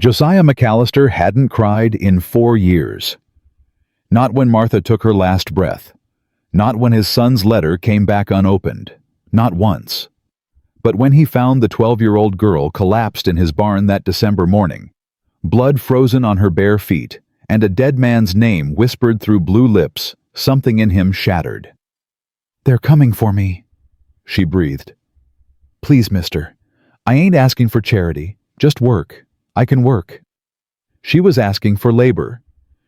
Josiah McAllister hadn't cried in 4 years. Not when Martha took her last breath. Not when his son's letter came back unopened. Not once. But when he found the 12-year-old girl collapsed in his barn that December morning, blood frozen on her bare feet, and a dead man's name whispered through blue lips, something in him shattered. "They're coming for me," she breathed. "Please, mister. I ain't asking for charity, just work. I can work." She was asking for labor.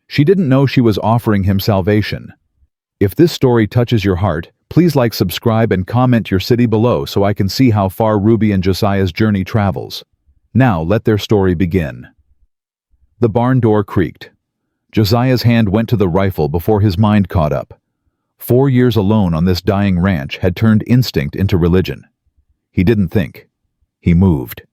She didn't know she was offering him salvation. If this story touches your heart, please like, subscribe, and comment your city below so I can see how far Ruby and Josiah's journey travels. Now let their story begin. The barn door creaked. Josiah's hand went to the rifle before his mind caught up. 4 years alone on this dying ranch had turned instinct into religion. He didn't think. He moved.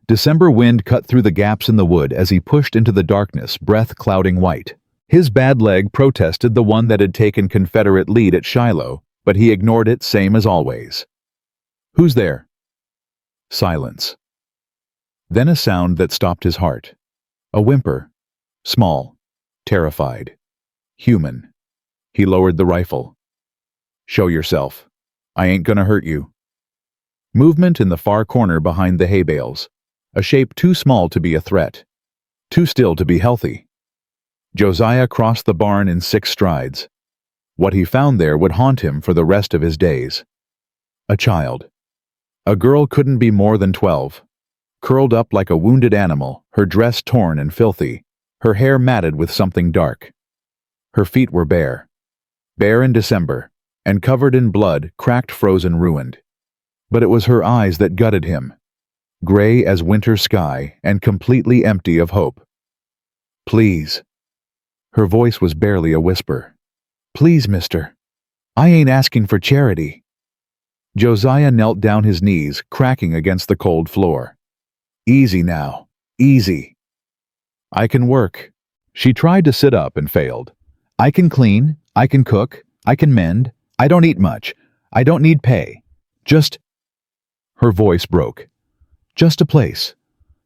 December wind cut through the gaps in the wood as he pushed into the darkness, breath clouding white. His bad leg protested the one that had taken Confederate lead at Shiloh, but he ignored it same as always. "Who's there?" Silence. Then a sound that stopped his heart. A whimper. Small. Terrified. Human. He lowered the rifle. "Show yourself. I ain't gonna hurt you." Movement in the far corner behind the hay bales. A shape too small to be a threat. Too still to be healthy. Josiah crossed the barn in 6 strides. What he found there would haunt him for the rest of his days. A child. A girl couldn't be more than 12. Curled up like a wounded animal, her dress torn and filthy, her hair matted with something dark. Her feet were bare. Bare in December, and covered in blood, cracked, frozen, ruined. But it was her eyes that gutted him. Gray as winter sky and completely empty of hope. "Please." Her voice was barely a whisper. "Please, mister. I ain't asking for charity." Josiah knelt down, his knees cracking against the cold floor. "Easy now. Easy." "I can work." She tried to sit up and failed. "I can clean. I can cook. I can mend. I don't eat much. I don't need pay. Just—" Her voice broke. "Just a place.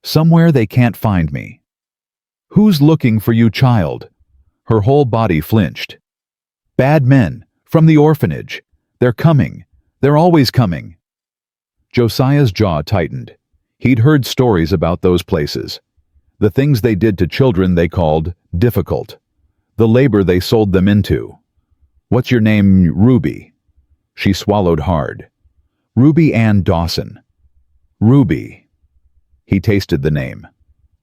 Somewhere they can't find me." "Who's looking for you, child?" Her whole body flinched. "Bad men. From the orphanage. They're coming. They're always coming." Josiah's jaw tightened. He'd heard stories about those places. The things they did to children they called difficult. The labor they sold them into. "What's your name, Ruby?" She swallowed hard. "Ruby Ann Dawson." "Ruby." He tasted the name.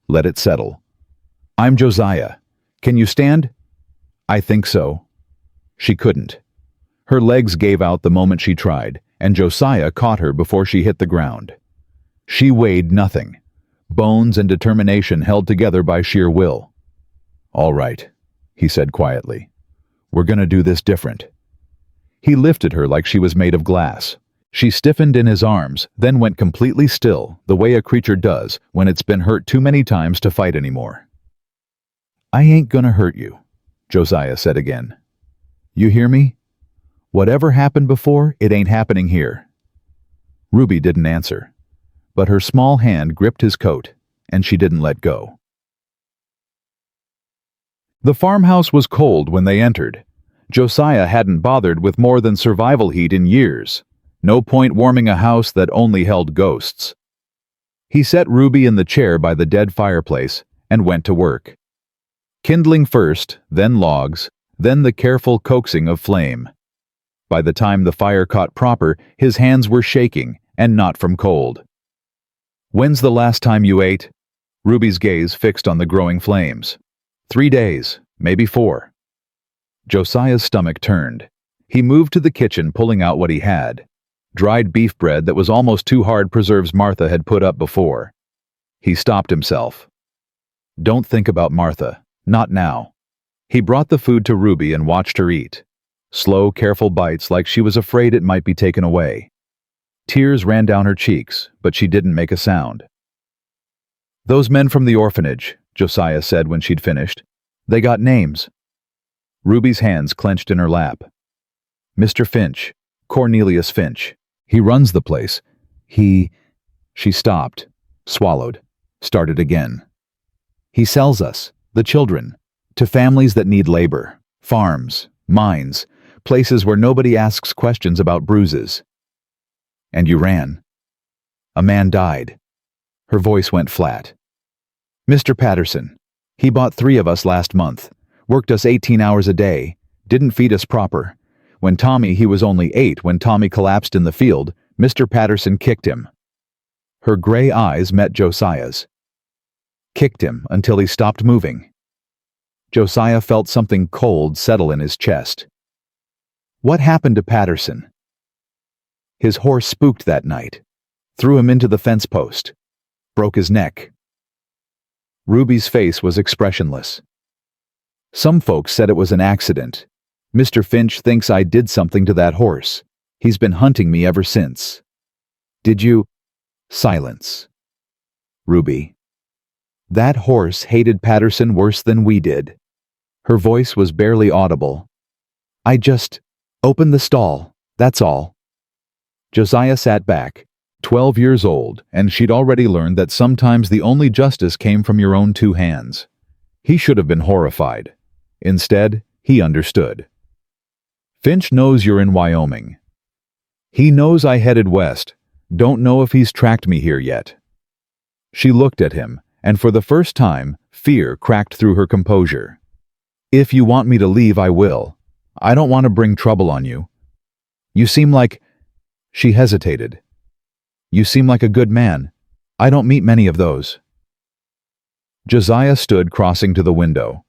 Let it settle. "I'm Josiah. Can you stand?" "I think so." She couldn't. Her legs gave out the moment she tried, and Josiah caught her before she hit the ground. She weighed nothing. Bones and determination held together by sheer will. "All right," he said quietly. "We're gonna do this different." He lifted her like she was made of glass. She stiffened in his arms, then went completely still, the way a creature does when it's been hurt too many times to fight anymore. "I ain't gonna hurt you," Josiah said again. "You hear me? Whatever happened before, it ain't happening here." Ruby didn't answer, but her small hand gripped his coat, and she didn't let go. The farmhouse was cold when they entered. Josiah hadn't bothered with more than survival heat in years. No point warming a house that only held ghosts. He set Ruby in the chair by the dead fireplace and went to work. Kindling first, then logs, then the careful coaxing of flame. By the time the fire caught proper, his hands were shaking, and not from cold. "When's the last time you ate?" Ruby's gaze fixed on the growing flames. 3 days, maybe 4. Josiah's stomach turned. He moved to the kitchen, pulling out what he had. Dried beef bread that was almost too hard, preserves Martha had put up before. He stopped himself. "Don't think about Martha. Not now." He brought the food to Ruby and watched her eat. Slow, careful bites like she was afraid it might be taken away. Tears ran down her cheeks, but she didn't make a sound. "Those men from the orphanage," Josiah said when she'd finished. "They got names." Ruby's hands clenched in her lap. "Mr. Finch. Cornelius Finch. He runs the place. He—" She stopped, swallowed, started again. He sells us, the children, to families that need labor, farms, mines, places where nobody asks questions about bruises. And you ran. A man died. Her voice went flat. Mr. Patterson. He bought 3 of us last month, worked us 18 hours a day, didn't feed us proper. When he was only 8 when Tommy collapsed in the field, Mr. Patterson kicked him. Her gray eyes met Josiah's. Kicked him until he stopped moving. Josiah felt something cold settle in his chest. What happened to Patterson? His horse spooked that night. Threw him into the fence post. Broke his neck. Ruby's face was expressionless. Some folks said it was an accident. Mr. Finch thinks I did something to that horse. He's been hunting me ever since. Did you? Silence. Ruby. That horse hated Patterson worse than we did. Her voice was barely audible. I just opened the stall, that's all. Josiah sat back, 12 years old, and she'd already learned that sometimes the only justice came from your own 2 hands. He should have been horrified. Instead, he understood. Finch knows you're in Wyoming. He knows I headed west. Don't know if he's tracked me here yet. She looked at him, and for the first time, fear cracked through her composure. If you want me to leave, I will. I don't want to bring trouble on you. You seem like... She hesitated. You seem like a good man. I don't meet many of those. Josiah stood crossing to the window.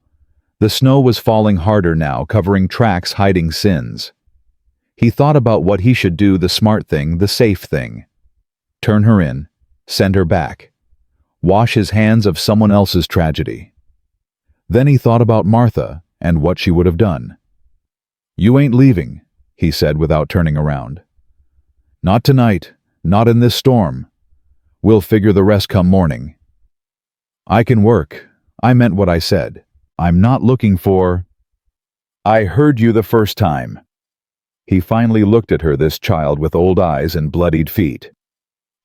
The snow was falling harder now, covering tracks hiding sins. He thought about what he should do, the smart thing, the safe thing. Turn her in, send her back. Wash his hands of someone else's tragedy. Then he thought about Martha and what she would have done. You ain't leaving, he said without turning around. Not tonight, not in this storm. We'll figure the rest come morning. I can work. I meant what I said. I'm not looking for... I heard you the first time. He finally looked at her, this child with old eyes and bloodied feet.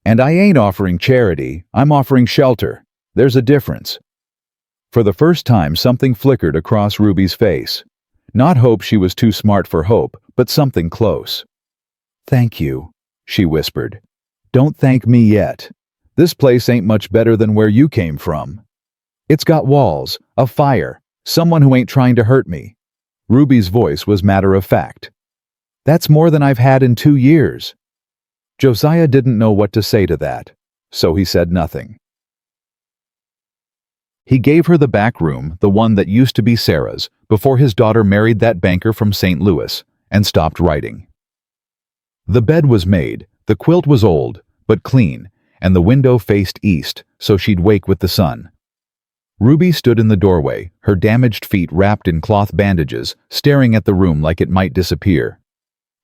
And I ain't offering charity, I'm offering shelter. There's a difference. For the first time, something flickered across Ruby's face. Not hope, she was too smart for hope, but something close. Thank you, she whispered. Don't thank me yet. This place ain't much better than where you came from. It's got walls, a fire, someone who ain't trying to hurt me. Ruby's voice was matter of fact. That's more than I've had in 2 years. Josiah didn't know what to say to that, so he said nothing. He gave her the back room, the one that used to be Sarah's, before his daughter married that banker from St. Louis, and stopped writing. The bed was made, the quilt was old, but clean, and the window faced east, so she'd wake with the sun. Ruby stood in the doorway, her damaged feet wrapped in cloth bandages, staring at the room like it might disappear.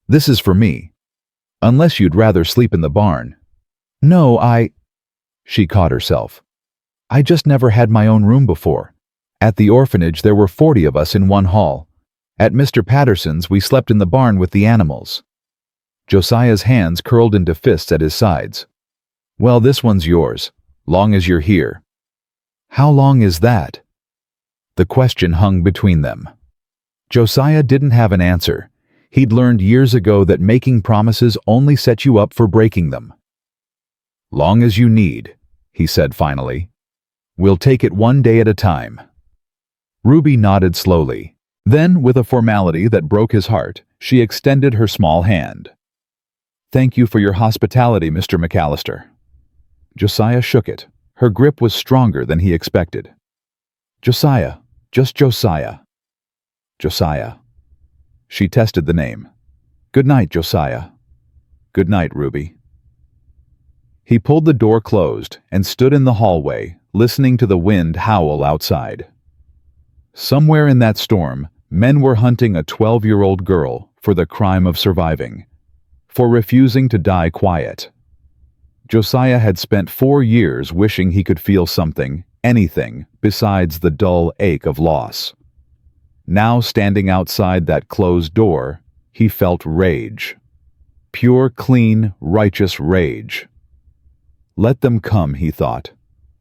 This is for me. Unless you'd rather sleep in the barn. No, She caught herself. I just never had my own room before. At the orphanage there were 40 of us in one hall. At Mr. Patterson's we slept in the barn with the animals. Josiah's hands curled into fists at his sides. Well, this one's yours, long as you're here. How long is that? The question hung between them. Josiah didn't have an answer. He'd learned years ago that making promises only set you up for breaking them. Long as you need, he said finally. We'll take it one day at a time. Ruby nodded slowly. Then, with a formality that broke his heart, she extended her small hand. Thank you for your hospitality, Mr. McAllister. Josiah shook it. Her grip was stronger than he expected. Josiah, just Josiah. Josiah. She tested the name. Good night, Josiah. Good night, Ruby. He pulled the door closed and stood in the hallway, listening to the wind howl outside. Somewhere in that storm, men were hunting a 12-year-old girl for the crime of surviving, for refusing to die quiet. Josiah had spent 4 years wishing he could feel something, anything, besides the dull ache of loss. Now, standing outside that closed door, he felt rage. Pure, clean, righteous rage. Let them come, he thought.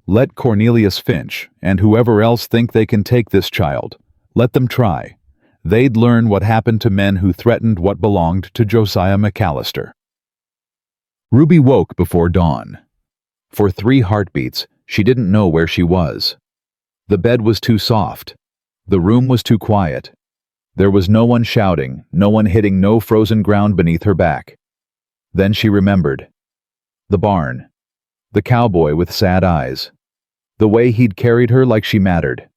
Let Cornelius Finch and whoever else think they can take this child. Let them try. They'd learn what happened to men who threatened what belonged to Josiah McAllister. Ruby woke before dawn. For 3 heartbeats, she didn't know where she was. The bed was too soft. The room was too quiet. There was no one shouting, no one hitting no frozen ground beneath her back. Then she remembered. The barn. The cowboy with sad eyes. The way he'd carried her like she mattered.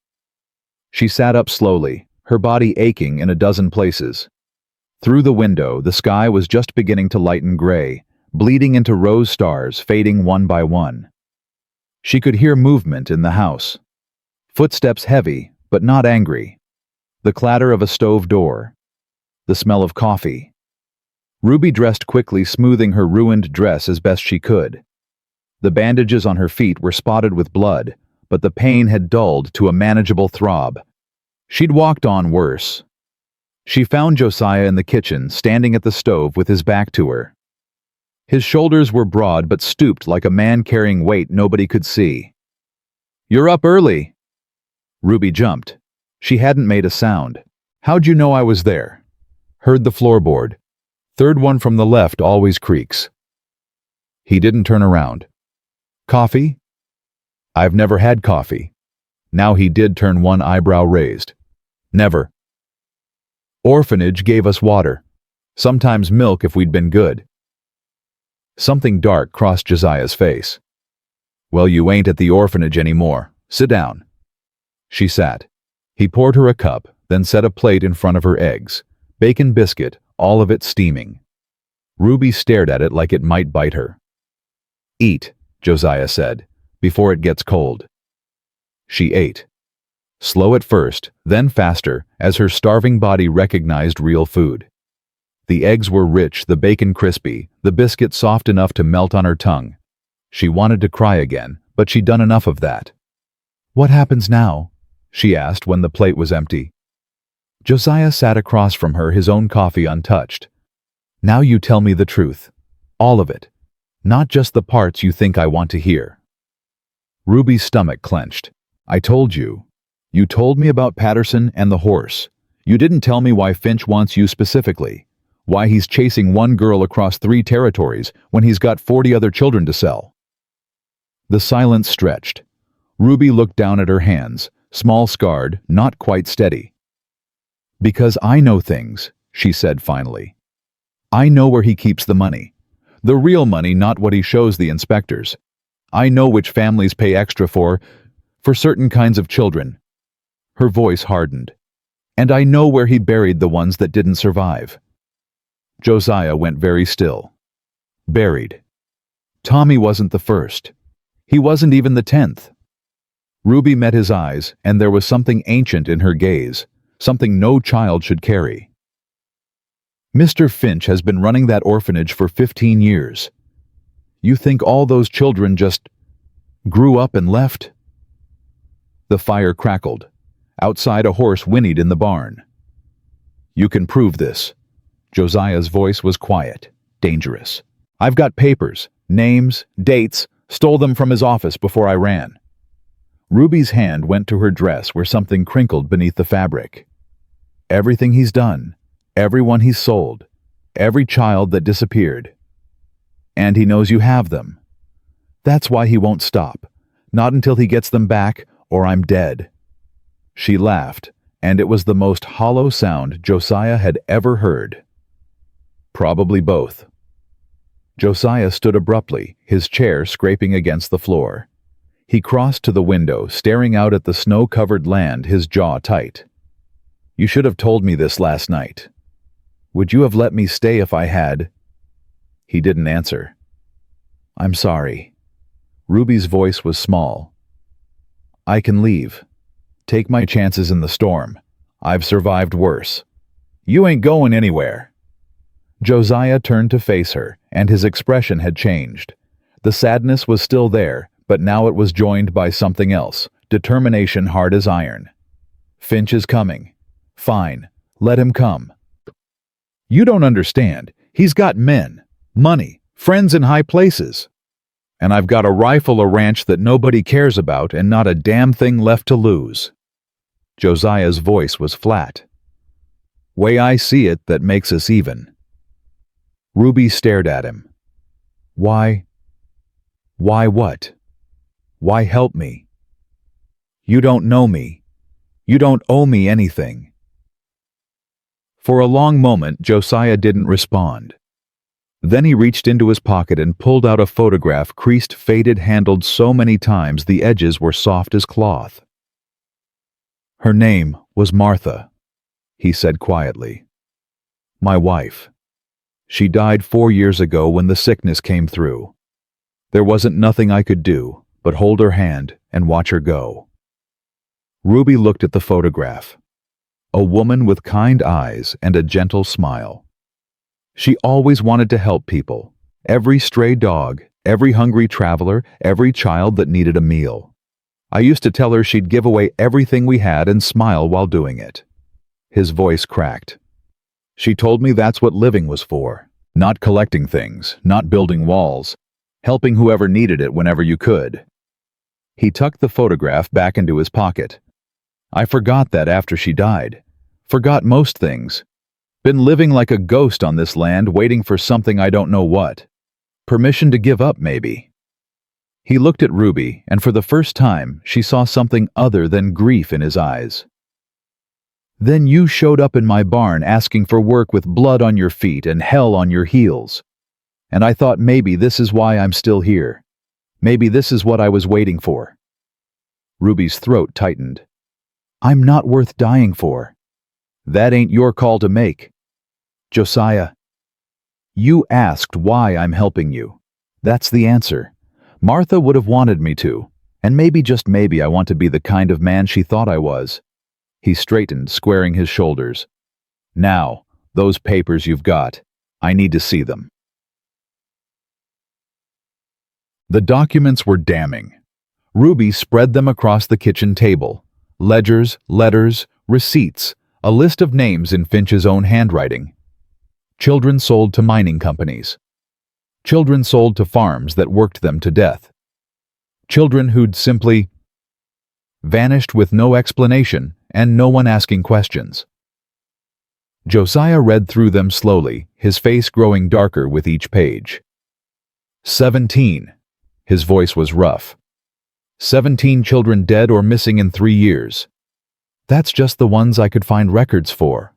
She sat up slowly, her body aching in a dozen places. Through the window, the sky was just beginning to lighten gray, bleeding into rose stars, fading one by one. She could hear movement in the house. Footsteps heavy, but not angry. The clatter of a stove door. The smell of coffee. Ruby dressed quickly, smoothing her ruined dress as best she could. The bandages on her feet were spotted with blood, but the pain had dulled to a manageable throb. She'd walked on worse. She found Josiah in the kitchen, standing at the stove with his back to her. His shoulders were broad but stooped like a man carrying weight nobody could see. "You're up early." Ruby jumped. She hadn't made a sound. "How'd you know I was there?" "Heard the floorboard. Third one from the left always creaks." He didn't turn around. "Coffee?" "I've never had coffee." Now he did turn one eyebrow raised. "Never." "Orphanage gave us water. Sometimes milk if we'd been good." Something dark crossed Josiah's face. "Well, you ain't at the orphanage anymore. Sit down." She sat. He poured her a cup, then set a plate in front of her eggs. Bacon biscuit, all of it steaming. Ruby stared at it like it might bite her. "Eat," Josiah said, "before it gets cold." She ate. Slow at first, then faster, as her starving body recognized real food. The eggs were rich, the bacon crispy, the biscuit soft enough to melt on her tongue. She wanted to cry again, but she'd done enough of that. "What happens now?" she asked when the plate was empty. Josiah sat across from her, his own coffee untouched. "Now you tell me the truth. All of it. Not just the parts you think I want to hear." Ruby's stomach clenched. "I told you. You told me about Patterson and the horse. You didn't tell me why Finch wants you specifically. Why he's chasing one girl across 3 territories when he's got 40 other children to sell." The silence stretched. Ruby looked down at her hands, small scarred, not quite steady. "Because I know things," she said finally. "I know where he keeps the money. The real money, not what he shows the inspectors. I know which families pay extra for certain kinds of children." Her voice hardened. "And I know where he buried the ones that didn't survive." Josiah went very still. Buried. Tommy wasn't the first. He wasn't even the 10th. Ruby met his eyes, and there was something ancient in her gaze, something no child should carry. "Mr. Finch has been running that orphanage for 15 years. You think all those children just grew up and left?" The fire crackled. Outside, a horse whinnied in the barn. "You can prove this." Josiah's voice was quiet, dangerous. "I've got papers, names, dates, stole them from his office before I ran." Ruby's hand went to her dress where something crinkled beneath the fabric. "Everything he's done, everyone he's sold, every child that disappeared. And he knows you have them. That's why he won't stop, not until he gets them back or I'm dead." She laughed, and it was the most hollow sound Josiah had ever heard. "Probably both." Josiah stood abruptly, his chair scraping against the floor. He crossed to the window, staring out at the snow-covered land, his jaw tight. "You should have told me this last night. Would you have let me stay if I had?" He didn't answer. "I'm sorry." Ruby's voice was small. "I can leave. Take my chances in the storm. I've survived worse." "You ain't going anywhere." Josiah turned to face her, and his expression had changed. The sadness was still there, but now it was joined by something else, determination hard as iron. "Finch is coming. Fine, let him come." "You don't understand. He's got men, money, friends in high places." And I've got a rifle, a ranch that nobody cares about, and not a damn thing left to lose. Josiah's voice was flat. Way I see it, that makes us even. Ruby stared at him. Why? Why what? Why help me? You don't know me. You don't owe me anything. For a long moment, Josiah didn't respond. Then he reached into his pocket and pulled out a photograph creased, faded, handled so many times the edges were soft as cloth. Her name was Martha, he said quietly. My wife. She died 4 years ago when the sickness came through. There wasn't nothing I could do but hold her hand and watch her go. Ruby looked at the photograph. A woman with kind eyes and a gentle smile. She always wanted to help people, every stray dog, every hungry traveler, every child that needed a meal. I used to tell her she'd give away everything we had and smile while doing it. His voice cracked. She told me that's what living was for, not collecting things, not building walls, helping whoever needed it whenever you could. He tucked the photograph back into his pocket. I forgot that after she died. Forgot most things. Been living like a ghost on this land, waiting for something I don't know what. Permission to give up, maybe. He looked at Ruby, and for the first time, she saw something other than grief in his eyes. Then you showed up in my barn asking for work with blood on your feet and hell on your heels. And I thought maybe this is why I'm still here. Maybe this is what I was waiting for. Ruby's throat tightened. I'm not worth dying for. That ain't your call to make. Josiah, you asked why I'm helping you. That's the answer. Martha would have wanted me to, and maybe, just maybe, I want to be the kind of man she thought I was. He straightened, squaring his shoulders. Now, those papers you've got, I need to see them. The documents were damning. Ruby spread them across the kitchen table. Ledgers, letters, receipts, a list of names in Finch's own handwriting. Children sold to mining companies. Children sold to farms that worked them to death. Children who'd simply vanished with no explanation and no one asking questions. Josiah read through them slowly, his face growing darker with each page. 17. His voice was rough. 17 children dead or missing in 3 years. That's just the ones I could find records for.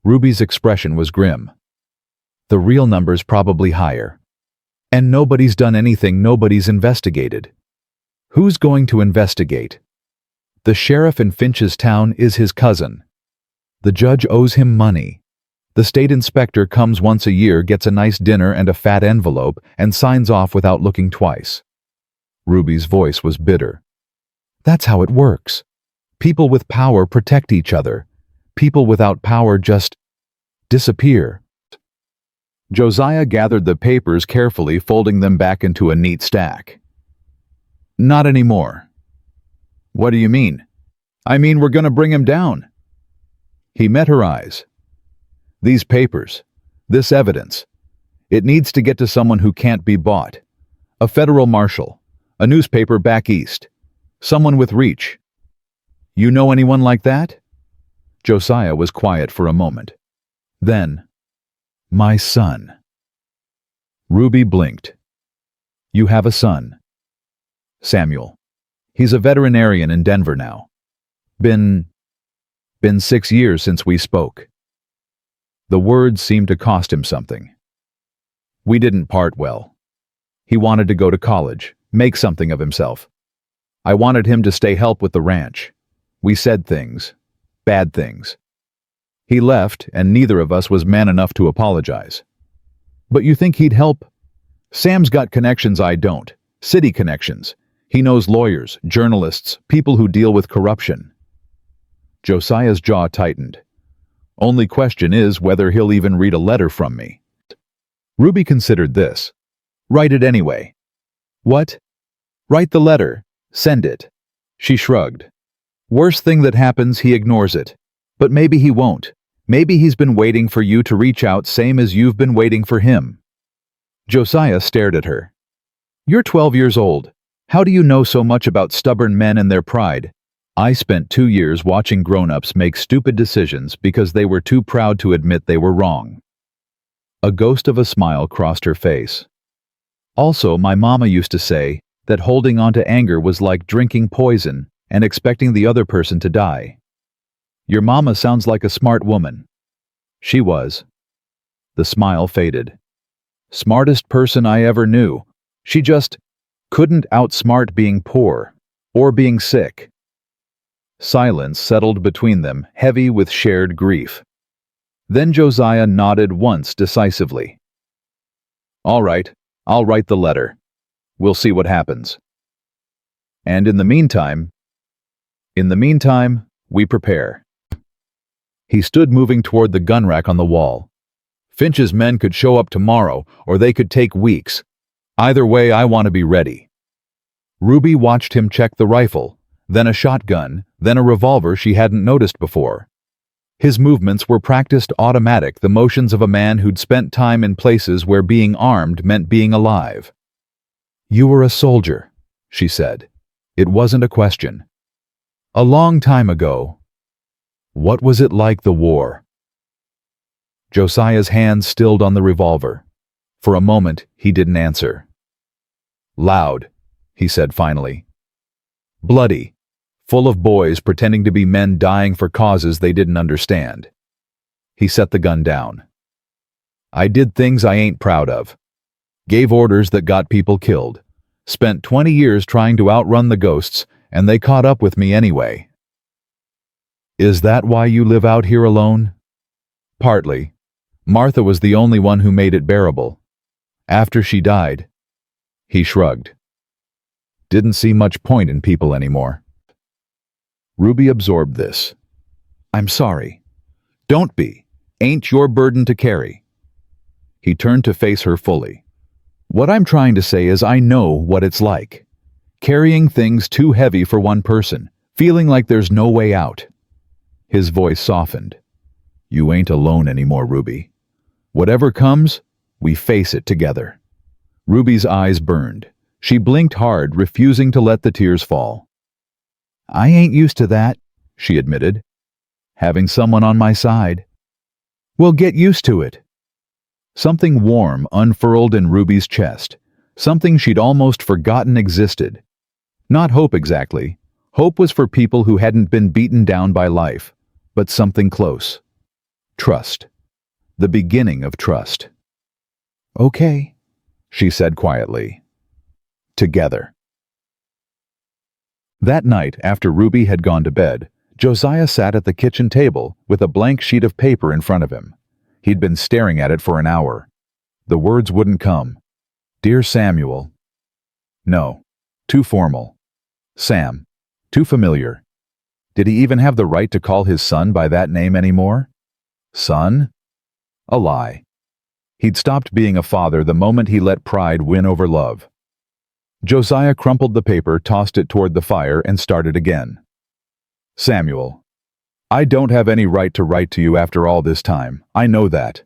Ruby's expression was grim. The real number's probably higher. And nobody's done anything, nobody's investigated. Who's going to investigate? The sheriff in Finch's town is his cousin. The judge owes him money. The state inspector comes once a year, gets a nice dinner and a fat envelope, and signs off without looking twice. Ruby's voice was bitter. That's how it works. People with power protect each other. People without power just disappear. Josiah gathered the papers carefully, folding them back into a neat stack. Not anymore. What do you mean? I mean, we're going to bring him down. He met her eyes. These papers, this evidence, it needs to get to someone who can't be bought. A federal marshal, a newspaper back east, someone with reach. You know anyone like that? Josiah was quiet for a moment. Then, my son. Ruby blinked. You have a son. Samuel. He's a veterinarian in Denver now. Been 6 years since we spoke. The words seemed to cost him something. We didn't part well. He wanted to go to college, make something of himself. I wanted him to stay help with the ranch. We said things, bad things. He left, and neither of us was man enough to apologize. But you think he'd help? Sam's got connections I don't. City connections. He knows lawyers, journalists, people who deal with corruption. Josiah's jaw tightened. Only question is whether he'll even read a letter from me. Ruby considered this. Write it anyway. What? Write the letter. Send it. She shrugged. Worst thing that happens, he ignores it. But maybe he won't. Maybe he's been waiting for you to reach out, same as you've been waiting for him. Josiah stared at her. You're 12 years old. How do you know so much about stubborn men and their pride? I spent 2 years watching grown-ups make stupid decisions because they were too proud to admit they were wrong. A ghost of a smile crossed her face. Also, my mama used to say that holding on to anger was like drinking poison and expecting the other person to die. Your mama sounds like a smart woman. She was. The smile faded. Smartest person I ever knew. She just couldn't outsmart being poor or being sick. Silence settled between them, heavy with shared grief. Then Josiah nodded once decisively. All right, I'll write the letter. We'll see what happens. And in the meantime, we prepare. He stood moving toward the gun rack on the wall. Finch's men could show up tomorrow, or they could take weeks. Either way, I want to be ready. Ruby watched him check the rifle, then a shotgun, then a revolver she hadn't noticed before. His movements were practiced automatic, the motions of a man who'd spent time in places where being armed meant being alive. You were a soldier, she said. It wasn't a question. A long time ago. What was it like, the war? Josiah's hand stilled on the revolver. For a moment, he didn't answer. Loud, he said finally. Bloody, full of boys pretending to be men dying for causes they didn't understand. He set the gun down. I did things I ain't proud of. Gave orders that got people killed. Spent 20 years trying to outrun the ghosts, and they caught up with me anyway. Is that why you live out here alone? Partly. Martha was the only one who made it bearable. After she died, he shrugged. Didn't see much point in people anymore. Ruby absorbed this. I'm sorry. Don't be. Ain't your burden to carry. He turned to face her fully. What I'm trying to say is I know what it's like. Carrying things too heavy for one person, feeling like there's no way out. His voice softened. You ain't alone anymore, Ruby. Whatever comes, we face it together. Ruby's eyes burned. She blinked hard, refusing to let the tears fall. I ain't used to that, she admitted. Having someone on my side. Well, get used to it. Something warm unfurled in Ruby's chest, something she'd almost forgotten existed. Not hope exactly. Hope was for people who hadn't been beaten down by life, but something close. Trust. The beginning of trust. Okay, she said quietly. Together. That night, after Ruby had gone to bed, Josiah sat at the kitchen table with a blank sheet of paper in front of him. He'd been staring at it for an hour. The words wouldn't come. Dear Samuel. No. Too formal. Sam. Too familiar. Did he even have the right to call his son by that name anymore? Son? A lie. He'd stopped being a father the moment he let pride win over love. Josiah crumpled the paper, tossed it toward the fire, and started again. Samuel. I don't have any right to write to you after all this time. I know that.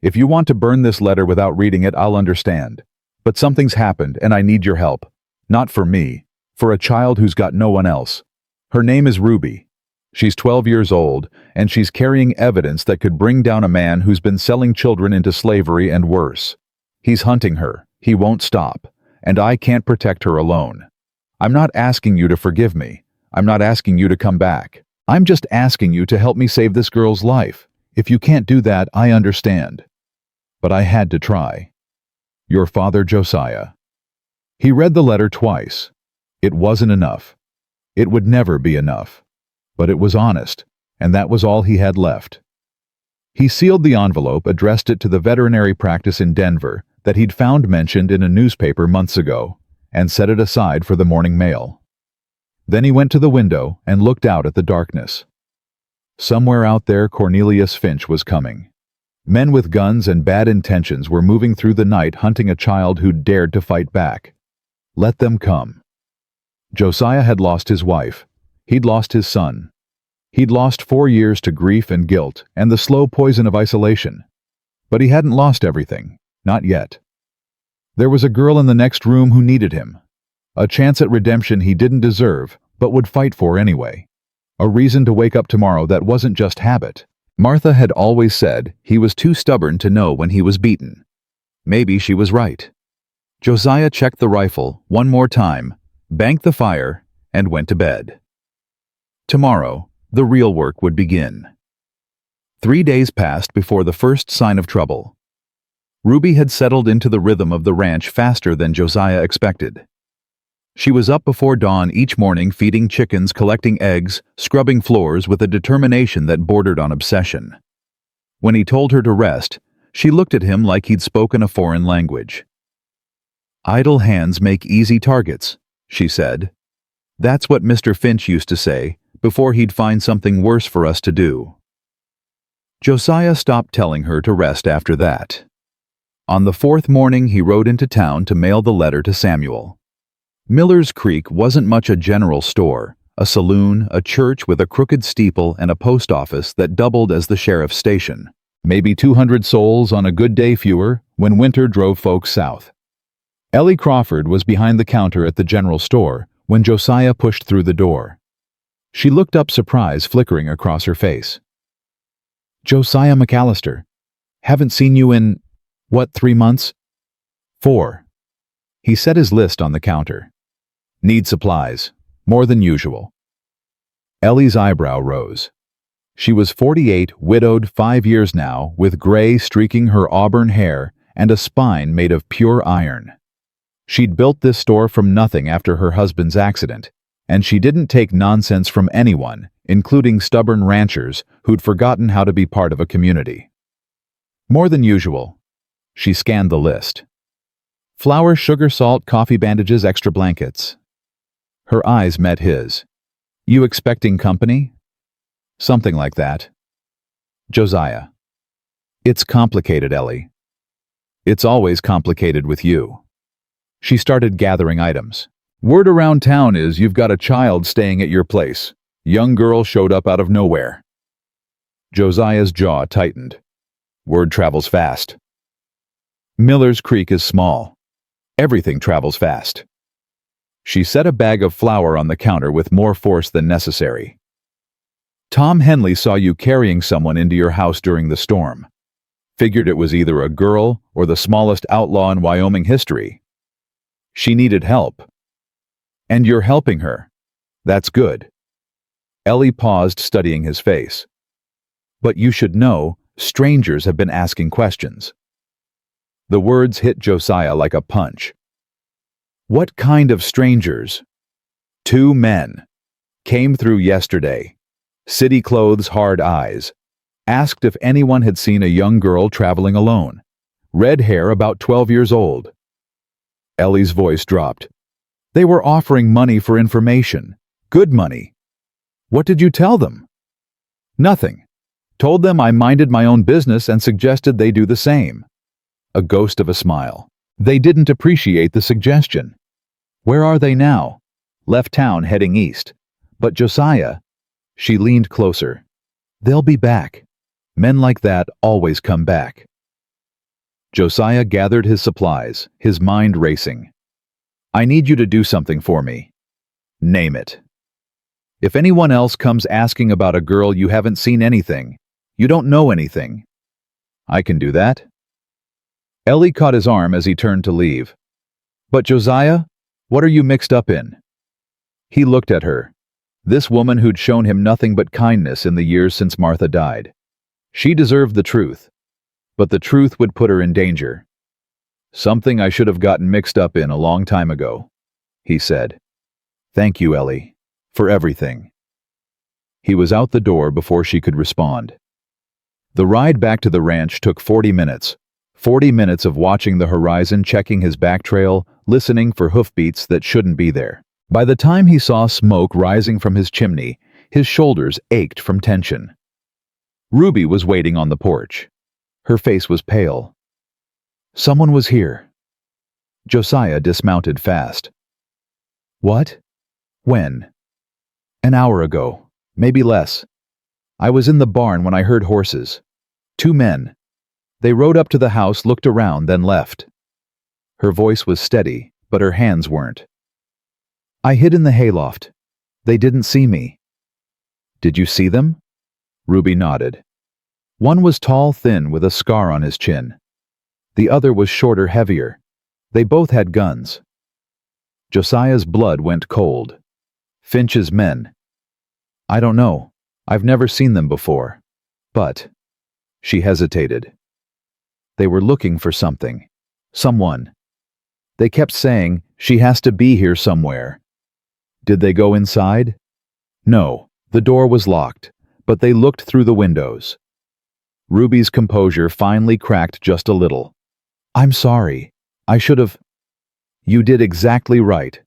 If you want to burn this letter without reading it, I'll understand. But something's happened, and I need your help. Not for me. For a child who's got no one else. Her name is Ruby. She's 12 years old, and she's carrying evidence that could bring down a man who's been selling children into slavery and worse. He's hunting her. He won't stop. And I can't protect her alone. I'm not asking you to forgive me. I'm not asking you to come back. I'm just asking you to help me save this girl's life. If you can't do that, I understand. But I had to try. Your father, Josiah. He read the letter twice. It wasn't enough. It would never be enough. But it was honest, and that was all he had left. He sealed the envelope, addressed it to the veterinary practice in Denver that he'd found mentioned in a newspaper months ago, and set it aside for the morning mail. Then he went to the window and looked out at the darkness. Somewhere out there, Cornelius Finch was coming. Men with guns and bad intentions were moving through the night hunting a child who'd dared to fight back. Let them come. Josiah had lost his wife. He'd lost his son. He'd lost 4 years to grief and guilt and the slow poison of isolation. But he hadn't lost everything. Not yet. There was a girl in the next room who needed him. A chance at redemption he didn't deserve, but would fight for anyway. A reason to wake up tomorrow that wasn't just habit. Martha had always said he was too stubborn to know when he was beaten. Maybe she was right. Josiah checked the rifle one more time, banked the fire, and went to bed. Tomorrow, the real work would begin. 3 days passed before the first sign of trouble. Ruby had settled into the rhythm of the ranch faster than Josiah expected. She was up before dawn each morning feeding chickens, collecting eggs, scrubbing floors with a determination that bordered on obsession. When he told her to rest, she looked at him like he'd spoken a foreign language. "Idle hands make easy targets," she said. "That's what Mr. Finch used to say before he'd find something worse for us to do." Josiah stopped telling her to rest after that. On the 4th morning, he rode into town to mail the letter to Samuel. Miller's Creek wasn't much a general store, a saloon, a church with a crooked steeple, and a post office that doubled as the sheriff's station. Maybe 200 souls on a good day fewer when winter drove folks south. Ellie Crawford was behind the counter at the general store when Josiah pushed through the door. She looked up, surprise flickering across her face. "Josiah McAllister. Haven't seen you in, 3 months?" "4. He set his list on the counter. "Need supplies. More than usual." Ellie's eyebrow rose. She was 48, widowed 5 years now, with gray streaking her auburn hair and a spine made of pure iron. She'd built this store from nothing after her husband's accident, and she didn't take nonsense from anyone, including stubborn ranchers who'd forgotten how to be part of a community. "More than usual." She scanned the list. "Flour, sugar, salt, coffee, bandages, extra blankets." Her eyes met his. "You expecting company?" "Something like that." Josiah. "It's complicated, Ellie." "It's always complicated with you." She started gathering items. "Word around town is you've got a child staying at your place. Young girl showed up out of nowhere." Josiah's jaw tightened. "Word travels fast." "Miller's Creek is small. Everything travels fast." She set a bag of flour on the counter with more force than necessary. "Tom Henley saw you carrying someone into your house during the storm. Figured it was either a girl or the smallest outlaw in Wyoming history. She needed help. And you're helping her. That's good." Ellie paused, studying his face. "But you should know, strangers have been asking questions." The words hit Josiah like a punch. "What kind of strangers?" "2 men. Came through yesterday. City clothes, hard eyes. Asked if anyone had seen a young girl traveling alone. Red hair, about 12 years old." Ellie's voice dropped. "They were offering money for information. Good money." "What did you tell them?" "Nothing. Told them I minded my own business and suggested they do the same." A ghost of a smile. "They didn't appreciate the suggestion." "Where are they now?" "Left town, heading east." "But Josiah..." She leaned closer. "They'll be back. Men like that always come back." Josiah gathered his supplies, his mind racing. "I need you to do something for me. Name it. If anyone else comes asking about a girl you haven't seen anything, you don't know anything." "I can do that." Ellie caught his arm as he turned to leave. "But Josiah, what are you mixed up in?" He looked at her. This woman who'd shown him nothing but kindness in the years since Martha died. She deserved the truth, but the truth would put her in danger. "Something I should have gotten mixed up in a long time ago," he said. "Thank you, Ellie, for everything." He was out the door before she could respond. The ride back to the ranch took 40 minutes. 40 minutes of watching the horizon, checking his back trail, listening for hoofbeats that shouldn't be there. By the time he saw smoke rising from his chimney, his shoulders ached from tension. Ruby was waiting on the porch. Her face was pale. Someone was here. Josiah dismounted fast. "What? When?" "An hour ago, maybe less. I was in the barn when I heard horses. 2 men. They rode up to the house, looked around, then left." Her voice was steady, but her hands weren't. I hid in the hayloft. They didn't see me. Did you see them? Ruby nodded. One was tall, thin, with a scar on his chin. The other was shorter, heavier. They both had guns. Josiah's blood went cold. Finch's men. I don't know. I've never seen them before. But... She hesitated. They were looking for something. Someone. They kept saying, she has to be here somewhere. Did they go inside? No, the door was locked, but they looked through the windows. Ruby's composure finally cracked just a little. I'm sorry. I should have... You did exactly right.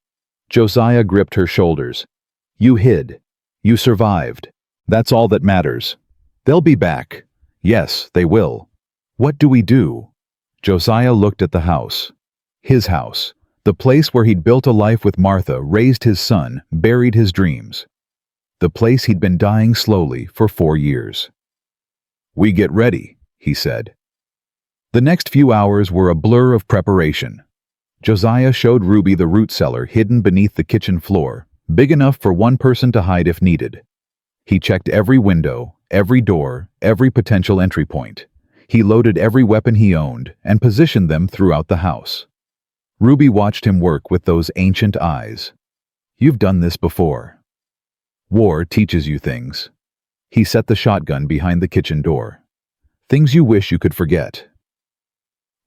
Josiah gripped her shoulders. You hid. You survived. That's all that matters. They'll be back. Yes, they will. What do we do? Josiah looked at the house. His house. The place where he'd built a life with Martha, raised his son, buried his dreams. The place he'd been dying slowly for 4 years. We get ready, he said. The next few hours were a blur of preparation. Josiah showed Ruby the root cellar hidden beneath the kitchen floor, big enough for one person to hide if needed. He checked every window, every door, every potential entry point. He loaded every weapon he owned and positioned them throughout the house. Ruby watched him work with those ancient eyes. You've done this before. War teaches you things. He set the shotgun behind the kitchen door. Things you wish you could forget.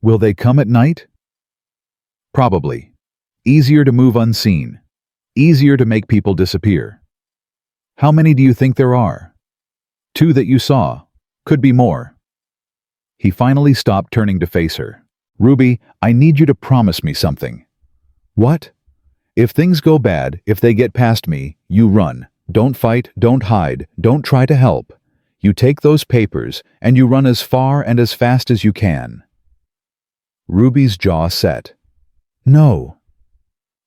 Will they come at night? Probably. Easier to move unseen. Easier to make people disappear. How many do you think there are? 2 that you saw. Could be more. He finally stopped, turning to face her. Ruby, I need you to promise me something. What? If things go bad, if they get past me, you run. Don't fight, don't hide, don't try to help. You take those papers, and you run as far and as fast as you can. Ruby's jaw set. No.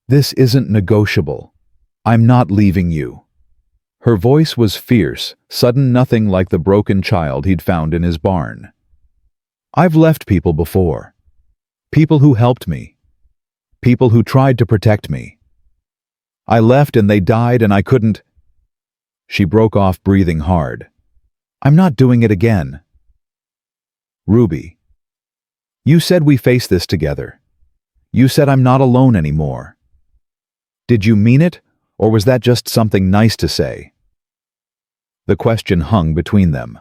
This isn't negotiable. I'm not leaving you. Her voice was fierce, sudden, nothing like the broken child he'd found in his barn. I've left people before. People who helped me. People who tried to protect me. I left and they died and I couldn't... She broke off, breathing hard. I'm not doing it again. Ruby. You said we face this together. You said I'm not alone anymore. Did you mean it, or was that just something nice to say? The question hung between them.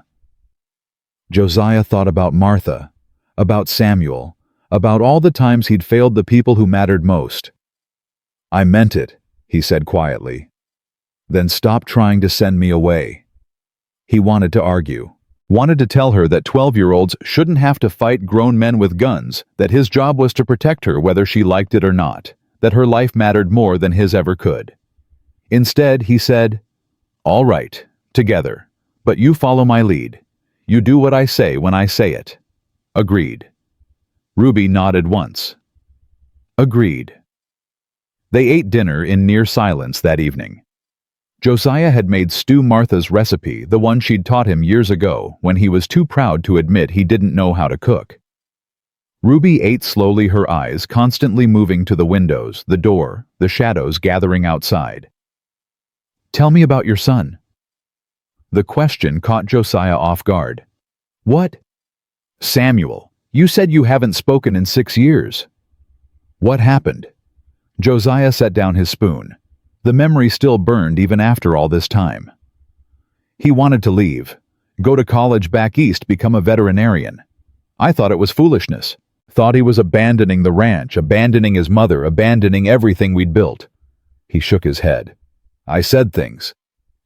Josiah thought about Martha, about Samuel, about all the times he'd failed the people who mattered most. I meant it, he said quietly. Then stop trying to send me away. He wanted to argue, wanted to tell her that 12-year-olds shouldn't have to fight grown men with guns, that his job was to protect her whether she liked it or not, that her life mattered more than his ever could. Instead, he said, all right, together, but you follow my lead. You do what I say when I say it. Agreed. Ruby nodded once. Agreed. They ate dinner in near silence that evening. Josiah had made stew Martha's recipe, the one she'd taught him years ago when he was too proud to admit he didn't know how to cook. Ruby ate slowly, her eyes constantly moving to the windows, the door, the shadows gathering outside. Tell me about your son. The question caught Josiah off guard. What? Samuel, you said you haven't spoken in 6 years. What happened? Josiah set down his spoon. The memory still burned even after all this time. He wanted to leave, go to college back east, become a veterinarian. I thought it was foolishness. Thought he was abandoning the ranch, abandoning his mother, abandoning everything we'd built. He shook his head. I said things.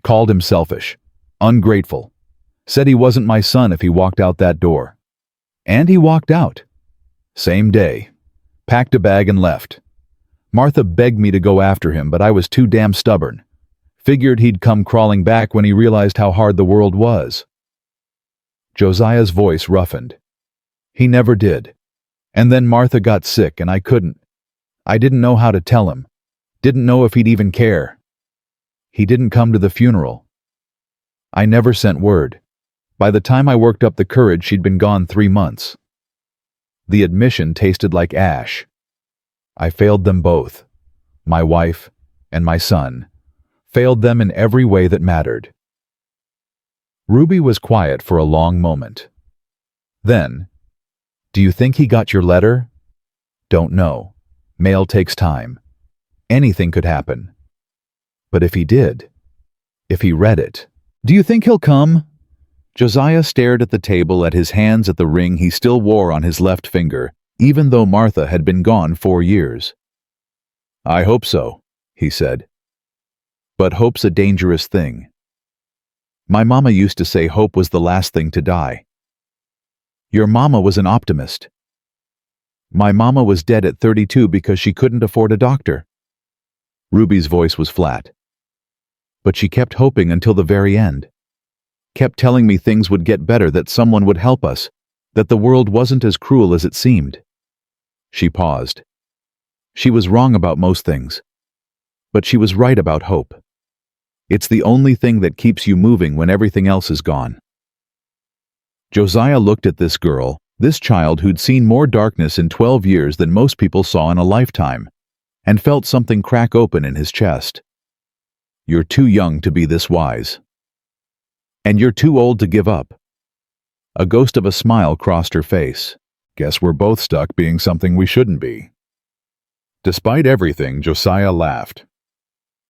Called him selfish. Ungrateful. Said he wasn't my son if he walked out that door. And he walked out. Same day. Packed a bag and left. Martha begged me to go after him, but I was too damn stubborn. Figured he'd come crawling back when he realized how hard the world was. Josiah's voice roughened. He never did. And then Martha got sick and I couldn't. I didn't know how to tell him. Didn't know if he'd even care. He didn't come to the funeral. I never sent word. By the time I worked up the courage, she'd been gone 3 months. The admission tasted like ash. I failed them both. My wife and my son. Failed them in every way that mattered. Ruby was quiet for a long moment. Then, "Do you think he got your letter?" "Don't know. Mail takes time. Anything could happen." "But if he did? If he read it? Do you think he'll come?" Josiah stared at the table, at his hands, at the ring he still wore on his left finger, even though Martha had been gone 4 years. "I hope so," he said. "But hope's a dangerous thing. My mama used to say hope was the last thing to die." "Your mama was an optimist." "My mama was dead at 32 because she couldn't afford a doctor." Ruby's voice was flat. "But she kept hoping until the very end. Kept telling me things would get better, that someone would help us, that the world wasn't as cruel as it seemed." She paused. "She was wrong about most things. But she was right about hope. It's the only thing that keeps you moving when everything else is gone." Josiah looked at this girl, this child who'd seen more darkness in 12 years than most people saw in a lifetime, and felt something crack open in his chest. "You're too young to be this wise. And you're too old to give up." A ghost of a smile crossed her face. "Guess we're both stuck being something we shouldn't be." Despite everything, Josiah laughed.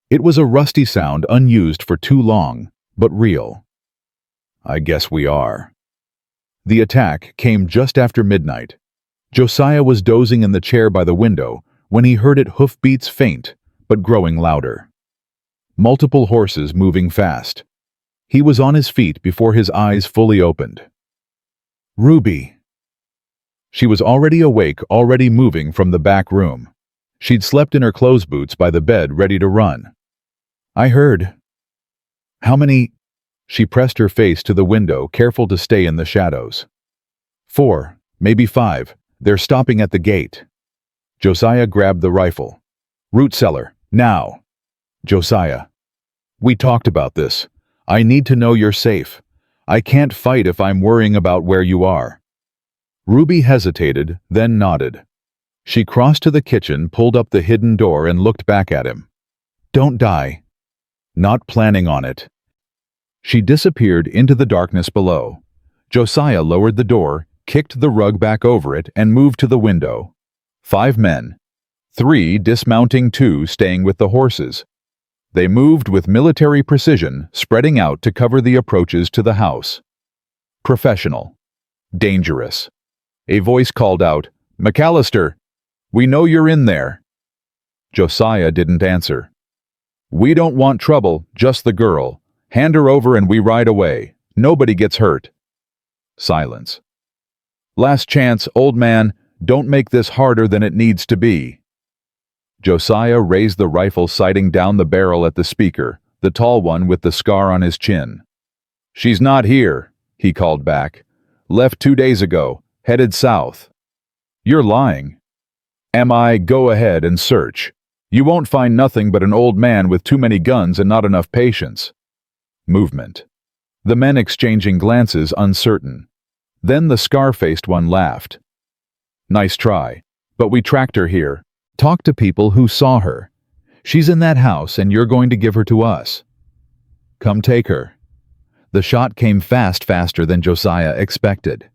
It was a rusty sound, unused for too long, but real. "I guess we are." The attack came just after midnight. Josiah was dozing in the chair by the window when he heard it, hoofbeats faint, but growing louder. Multiple horses moving fast. He was on his feet before his eyes fully opened. Ruby! She was already awake, already moving from the back room. She'd slept in her clothes boots by the bed, ready to run. "I heard." "How many?" She pressed her face to the window, careful to stay in the shadows. "4, maybe 5. They're stopping at the gate." Josiah grabbed the rifle. "Root cellar, now." "Josiah, we talked about this. I need to know you're safe. I can't fight if I'm worrying about where you are." Ruby hesitated, then nodded. She crossed to the kitchen, pulled up the hidden door, and looked back at him. "Don't die." "Not planning on it." She disappeared into the darkness below. Josiah lowered the door, kicked the rug back over it, and moved to the window. 5 men. 3 dismounting, 2 staying with the horses. They moved with military precision, spreading out to cover the approaches to the house. Professional. Dangerous. A voice called out, "McAllister, we know you're in there." Josiah didn't answer. "We don't want trouble, just the girl. Hand her over and we ride away. Nobody gets hurt." Silence. "Last chance, old man. Don't make this harder than it needs to be." Josiah raised the rifle, sighting down the barrel at the speaker, the tall one with the scar on his chin. "She's not here," he called back. "Left 2 days ago, headed south." "You're lying." "Am I? Go ahead and search. You won't find nothing but an old man with too many guns and not enough patience." Movement. The men exchanging glances, uncertain. Then the scar-faced one laughed. "Nice try. But we tracked her here. Talked to people who saw her. She's in that house and you're going to give her to us. Come take her." The shot came fast, faster than Josiah expected.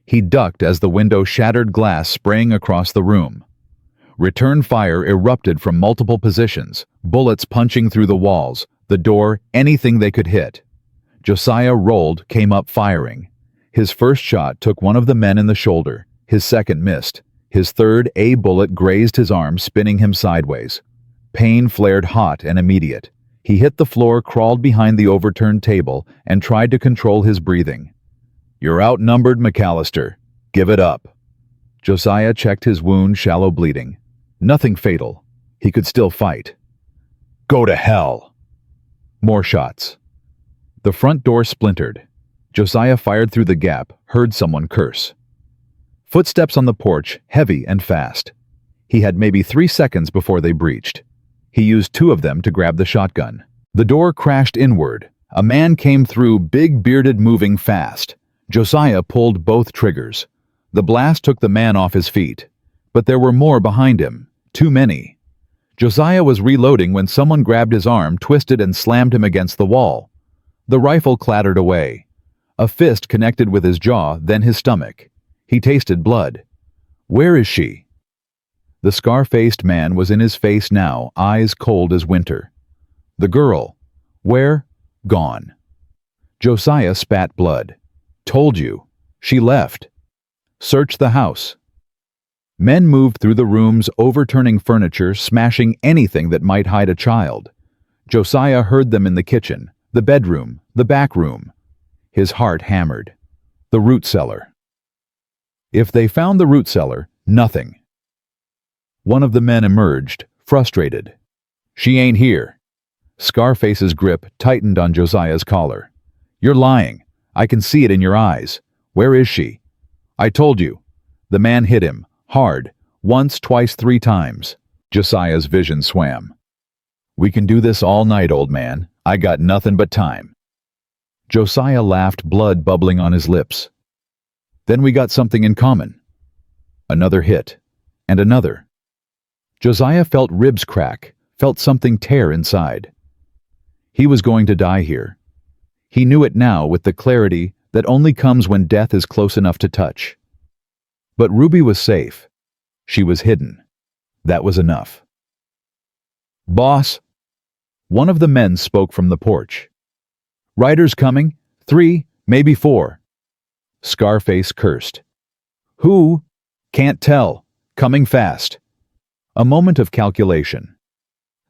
He ducked as the window shattered glass, spraying across the room. Return fire erupted from multiple positions, bullets punching through the walls, the door, anything they could hit. Josiah rolled, came up firing. His first shot took one of the men in the shoulder. His second missed. His third, a bullet grazed his arm, spinning him sideways. Pain flared hot and immediate. He hit the floor, crawled behind the overturned table, and tried to control his breathing. "You're outnumbered, McAllister. Give it up." Josiah checked his wound, shallow bleeding. Nothing fatal. He could still fight. "Go to hell." More shots. The front door splintered. Josiah fired through the gap, heard someone curse. Footsteps on the porch, heavy and fast. He had maybe 3 seconds before they breached. He used 2 of them to grab the shotgun. The door crashed inward. A man came through, big, bearded, moving fast. Josiah pulled both triggers. The blast took the man off his feet. But there were more behind him. Too many. Josiah was reloading when someone grabbed his arm, twisted, and slammed him against the wall. The rifle clattered away. A fist connected with his jaw, then his stomach. He tasted blood. Where is she? The scar-faced man was in his face now, eyes cold as winter. The girl. Where? Gone. Josiah spat blood. Told you. She left. Search the house. Men moved through the rooms, overturning furniture, smashing anything that might hide a child. Josiah heard them in the kitchen, the bedroom, the back room. His heart hammered. The root cellar. If they found the root cellar, nothing. One of the men emerged, frustrated. She ain't here. Scarface's grip tightened on Josiah's collar. You're lying. I can see it in your eyes. Where is she? I told you. The man hit him, hard, once, twice, 3 times. Josiah's vision swam. We can do this all night, old man. I got nothing but time. Josiah laughed, blood bubbling on his lips. Then we got something in common. Another hit. And another. Josiah felt ribs crack, felt something tear inside. He was going to die here. He knew it now with the clarity that only comes when death is close enough to touch. But Ruby was safe. She was hidden. That was enough. Boss. One of the men spoke from the porch. Riders coming, 3, maybe 4. Scarface cursed. Who? Can't tell. Coming fast. A moment of calculation.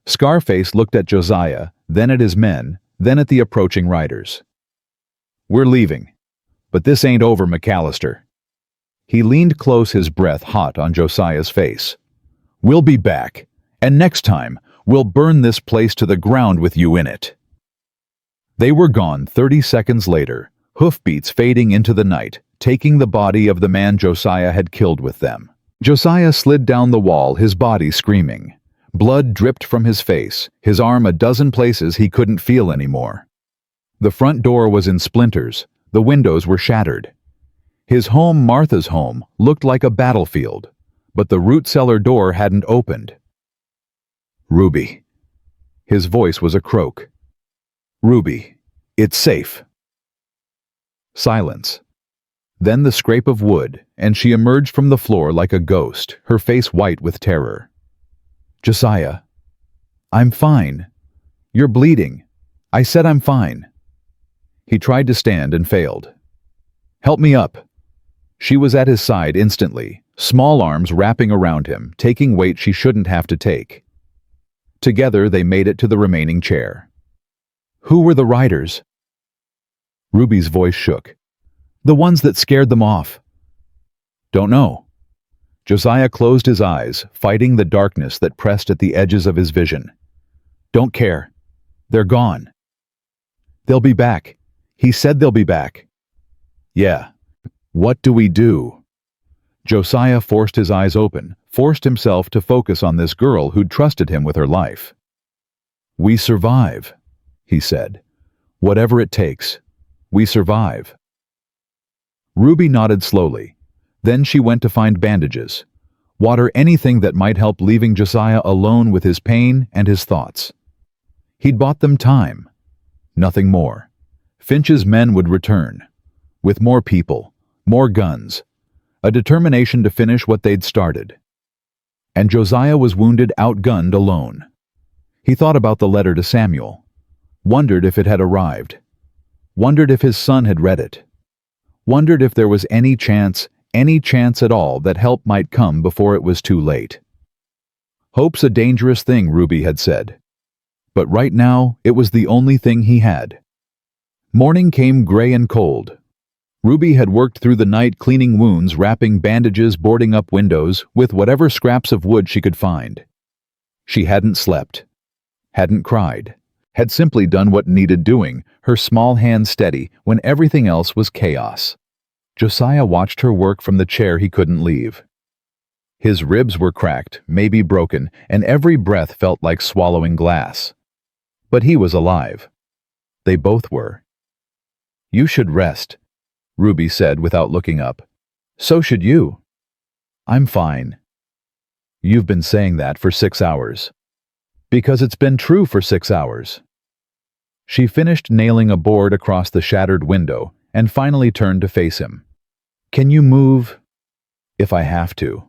Scarface looked at Josiah, then at his men, then at the approaching riders. We're leaving. But this ain't over, McAllister. He leaned close, his breath hot on Josiah's face. We'll be back, and next time, we'll burn this place to the ground with you in it. They were gone 30 seconds later, hoofbeats fading into the night, taking the body of the man Josiah had killed with them. Josiah slid down the wall, his body screaming. Blood dripped from his face, his arm a dozen places he couldn't feel anymore. The front door was in splinters, the windows were shattered. His home, Martha's home, looked like a battlefield, but the root cellar door hadn't opened. Ruby. His voice was a croak. Ruby, it's safe. Silence. Then the scrape of wood, and she emerged from the floor like a ghost, her face white with terror. Josiah. I'm fine. You're bleeding. I said I'm fine. He tried to stand and failed. Help me up. She was at his side instantly, small arms wrapping around him, taking weight she shouldn't have to take. Together they made it to the remaining chair. Who were the riders? Ruby's voice shook. The ones that scared them off. Don't know. Josiah closed his eyes, fighting the darkness that pressed at the edges of his vision. Don't care. They're gone. They'll be back. He said they'll be back. Yeah. What do we do? Josiah forced his eyes open, forced himself to focus on this girl who'd trusted him with her life. We survive, he said. Whatever it takes. We survive. Ruby nodded slowly. Then she went to find bandages, water, anything that might help, leaving Josiah alone with his pain and his thoughts. He'd bought them time. Nothing more. Finch's men would return. With more people, more guns, a determination to finish what they'd started. And Josiah was wounded, outgunned, alone. He thought about the letter to Samuel. Wondered if it had arrived. Wondered if his son had read it. Wondered if there was any chance at all that help might come before it was too late. Hope's a dangerous thing, Ruby had said. But right now, it was the only thing he had. Morning came gray and cold. Ruby had worked through the night cleaning wounds, wrapping bandages, boarding up windows, with whatever scraps of wood she could find. She hadn't slept. Hadn't cried. Had simply done what needed doing, her small hand steady when everything else was chaos. Josiah watched her work from the chair he couldn't leave. His ribs were cracked, maybe broken, and every breath felt like swallowing glass. But he was alive. They both were. You should rest, Ruby said without looking up. So should you. I'm fine. You've been saying that for 6 hours. Because it's been true for 6 hours. She finished nailing a board across the shattered window and finally turned to face him. Can you move? If I have to.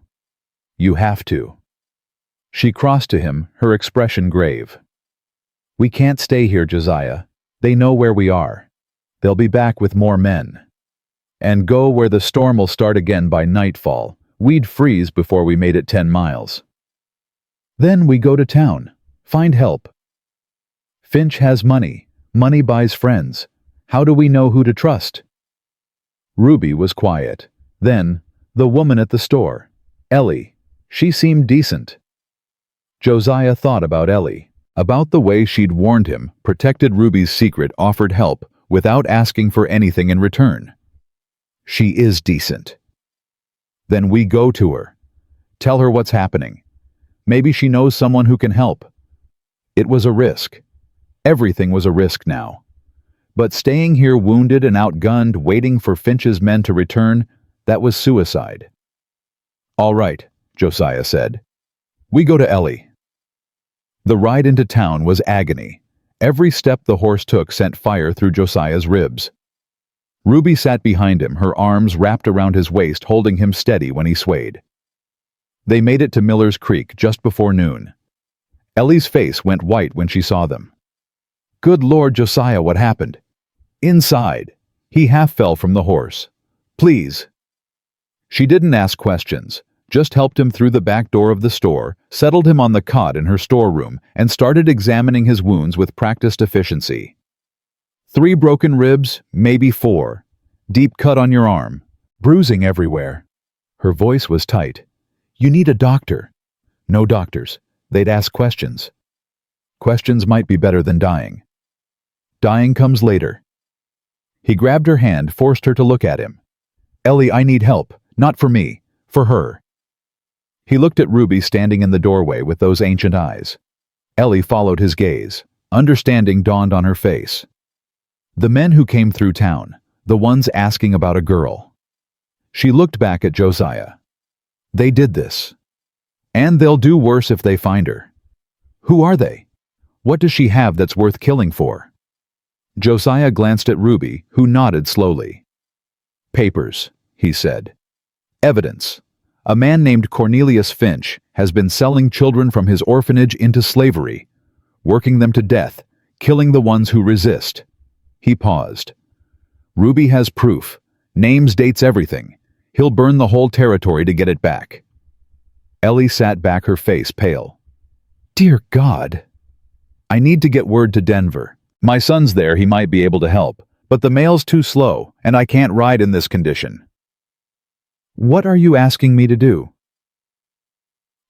You have to. She crossed to him, her expression grave. We can't stay here, Josiah. They know where we are. They'll be back with more men. And go where the storm will start again by nightfall. We'd freeze before we made it 10 miles. Then we go to town. Find help. Finch has money. Money buys friends. How do we know who to trust? Ruby was quiet. Then, the woman at the store. Ellie. She seemed decent. Josiah thought about Ellie, about the way she'd warned him, protected Ruby's secret, offered help, without asking for anything in return. She is decent. Then we go to her. Tell her what's happening. Maybe she knows someone who can help. It was a risk. Everything was a risk now. But staying here wounded and outgunned, waiting for Finch's men to return, that was suicide. All right, Josiah said. We go to Ellie. The ride into town was agony. Every step the horse took sent fire through Josiah's ribs. Ruby sat behind him, her arms wrapped around his waist, holding him steady when he swayed. They made it to Miller's Creek just before noon. Ellie's face went white when she saw them. Good Lord, Josiah, what happened? Inside. He half fell from the horse. Please. She didn't ask questions, just helped him through the back door of the store, settled him on the cot in her storeroom, and started examining his wounds with practiced efficiency. 3 broken ribs, maybe 4. Deep cut on your arm. Bruising everywhere. Her voice was tight. You need a doctor. No doctors. They'd ask questions. Questions might be better than dying. Dying comes later. He grabbed her hand, forced her to look at him. Ellie, I need help. Not for me. For her. He looked at Ruby standing in the doorway with those ancient eyes. Ellie followed his gaze. Understanding dawned on her face. The men who came through town, the ones asking about a girl. She looked back at Josiah. They did this. And they'll do worse if they find her. Who are they? What does she have that's worth killing for? Josiah glanced at Ruby, who nodded slowly. Papers, he said. Evidence. A man named Cornelius Finch has been selling children from his orphanage into slavery, working them to death, killing the ones who resist. He paused. Ruby has proof. Names, dates, everything. He'll burn the whole territory to get it back. Ellie sat back, her face pale. Dear God. I need to get word to Denver. My son's there, he might be able to help, but the mail's too slow, and I can't ride in this condition. What are you asking me to do?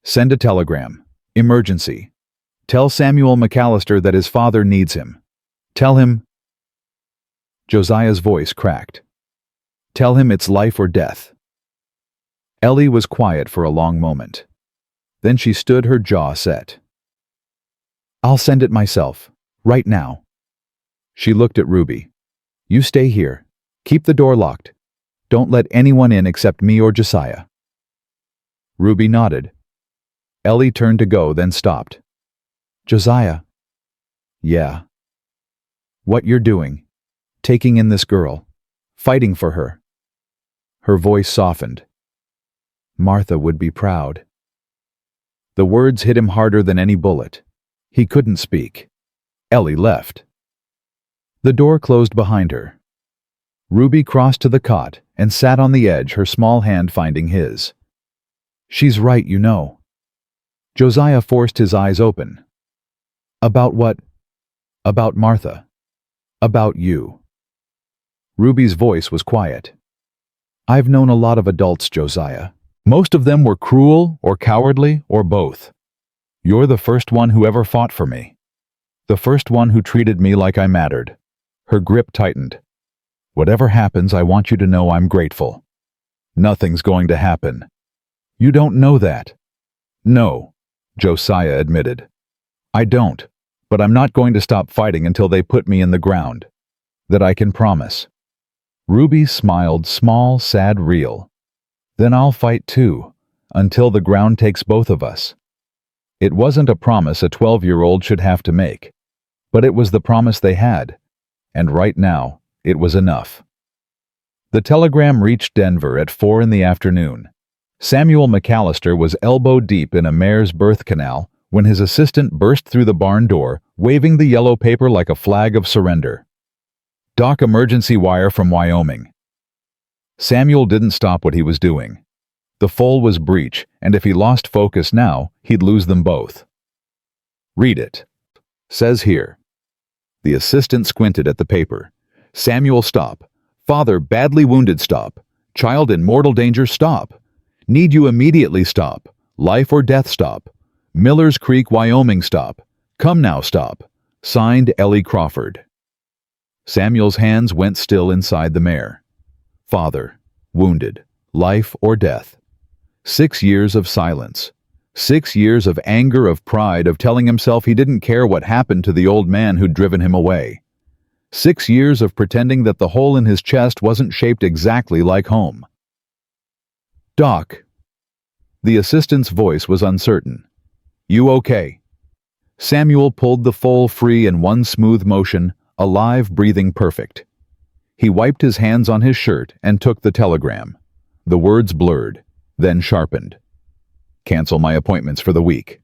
Send a telegram. Emergency. Tell Samuel McAllister that his father needs him. Tell him... Josiah's voice cracked. Tell him it's life or death. Ellie was quiet for a long moment. Then she stood, her jaw set. I'll send it myself, right now. She looked at Ruby. You stay here. Keep the door locked. Don't let anyone in except me or Josiah. Ruby nodded. Ellie turned to go, then stopped. Josiah. Yeah. What you're doing. Taking in this girl. Fighting for her. Her voice softened. Martha would be proud. The words hit him harder than any bullet. He couldn't speak. Ellie left. The door closed behind her. Ruby crossed to the cot and sat on the edge, her small hand finding his. She's right, you know. Josiah forced his eyes open. About what? About Martha. About you. Ruby's voice was quiet. I've known a lot of adults, Josiah. Most of them were cruel or cowardly or both. You're the first one who ever fought for me. The first one who treated me like I mattered. Her grip tightened. Whatever happens, I want you to know I'm grateful. Nothing's going to happen. You don't know that. No, Josiah admitted. I don't, but I'm not going to stop fighting until they put me in the ground. That I can promise. Ruby smiled, small, sad, real. Then I'll fight too. until the ground takes both of us. It wasn't a promise a 12-year-old should have to make, but it was the promise they had, and right now, it was enough. The telegram reached Denver at 4 in the afternoon. Samuel McAllister was elbow-deep in a mare's birth canal when his assistant burst through the barn door, waving the yellow paper like a flag of surrender. "Doc, emergency wire from Wyoming." Samuel didn't stop what he was doing. The foal was breech, and if he lost focus now, he'd lose them both. "Read it. Says here." The assistant squinted at the paper. "Samuel, stop. Father badly wounded, stop. Child in mortal danger, stop. Need you immediately, stop. Life or death, stop. Miller's Creek, Wyoming, stop. Come now, stop. Signed, Ellie Crawford." Samuel's hands went still inside the mare. Father, wounded, life or death. 6 years of silence. 6 years of anger, of pride, of telling himself he didn't care what happened to the old man who'd driven him away. 6 years of pretending that the hole in his chest wasn't shaped exactly like home. "Doc." The assistant's voice was uncertain. "You okay?" Samuel pulled the foal free in one smooth motion, alive, breathing perfect. He wiped his hands on his shirt and took the telegram. The words blurred, then sharpened. "Cancel my appointments for the week."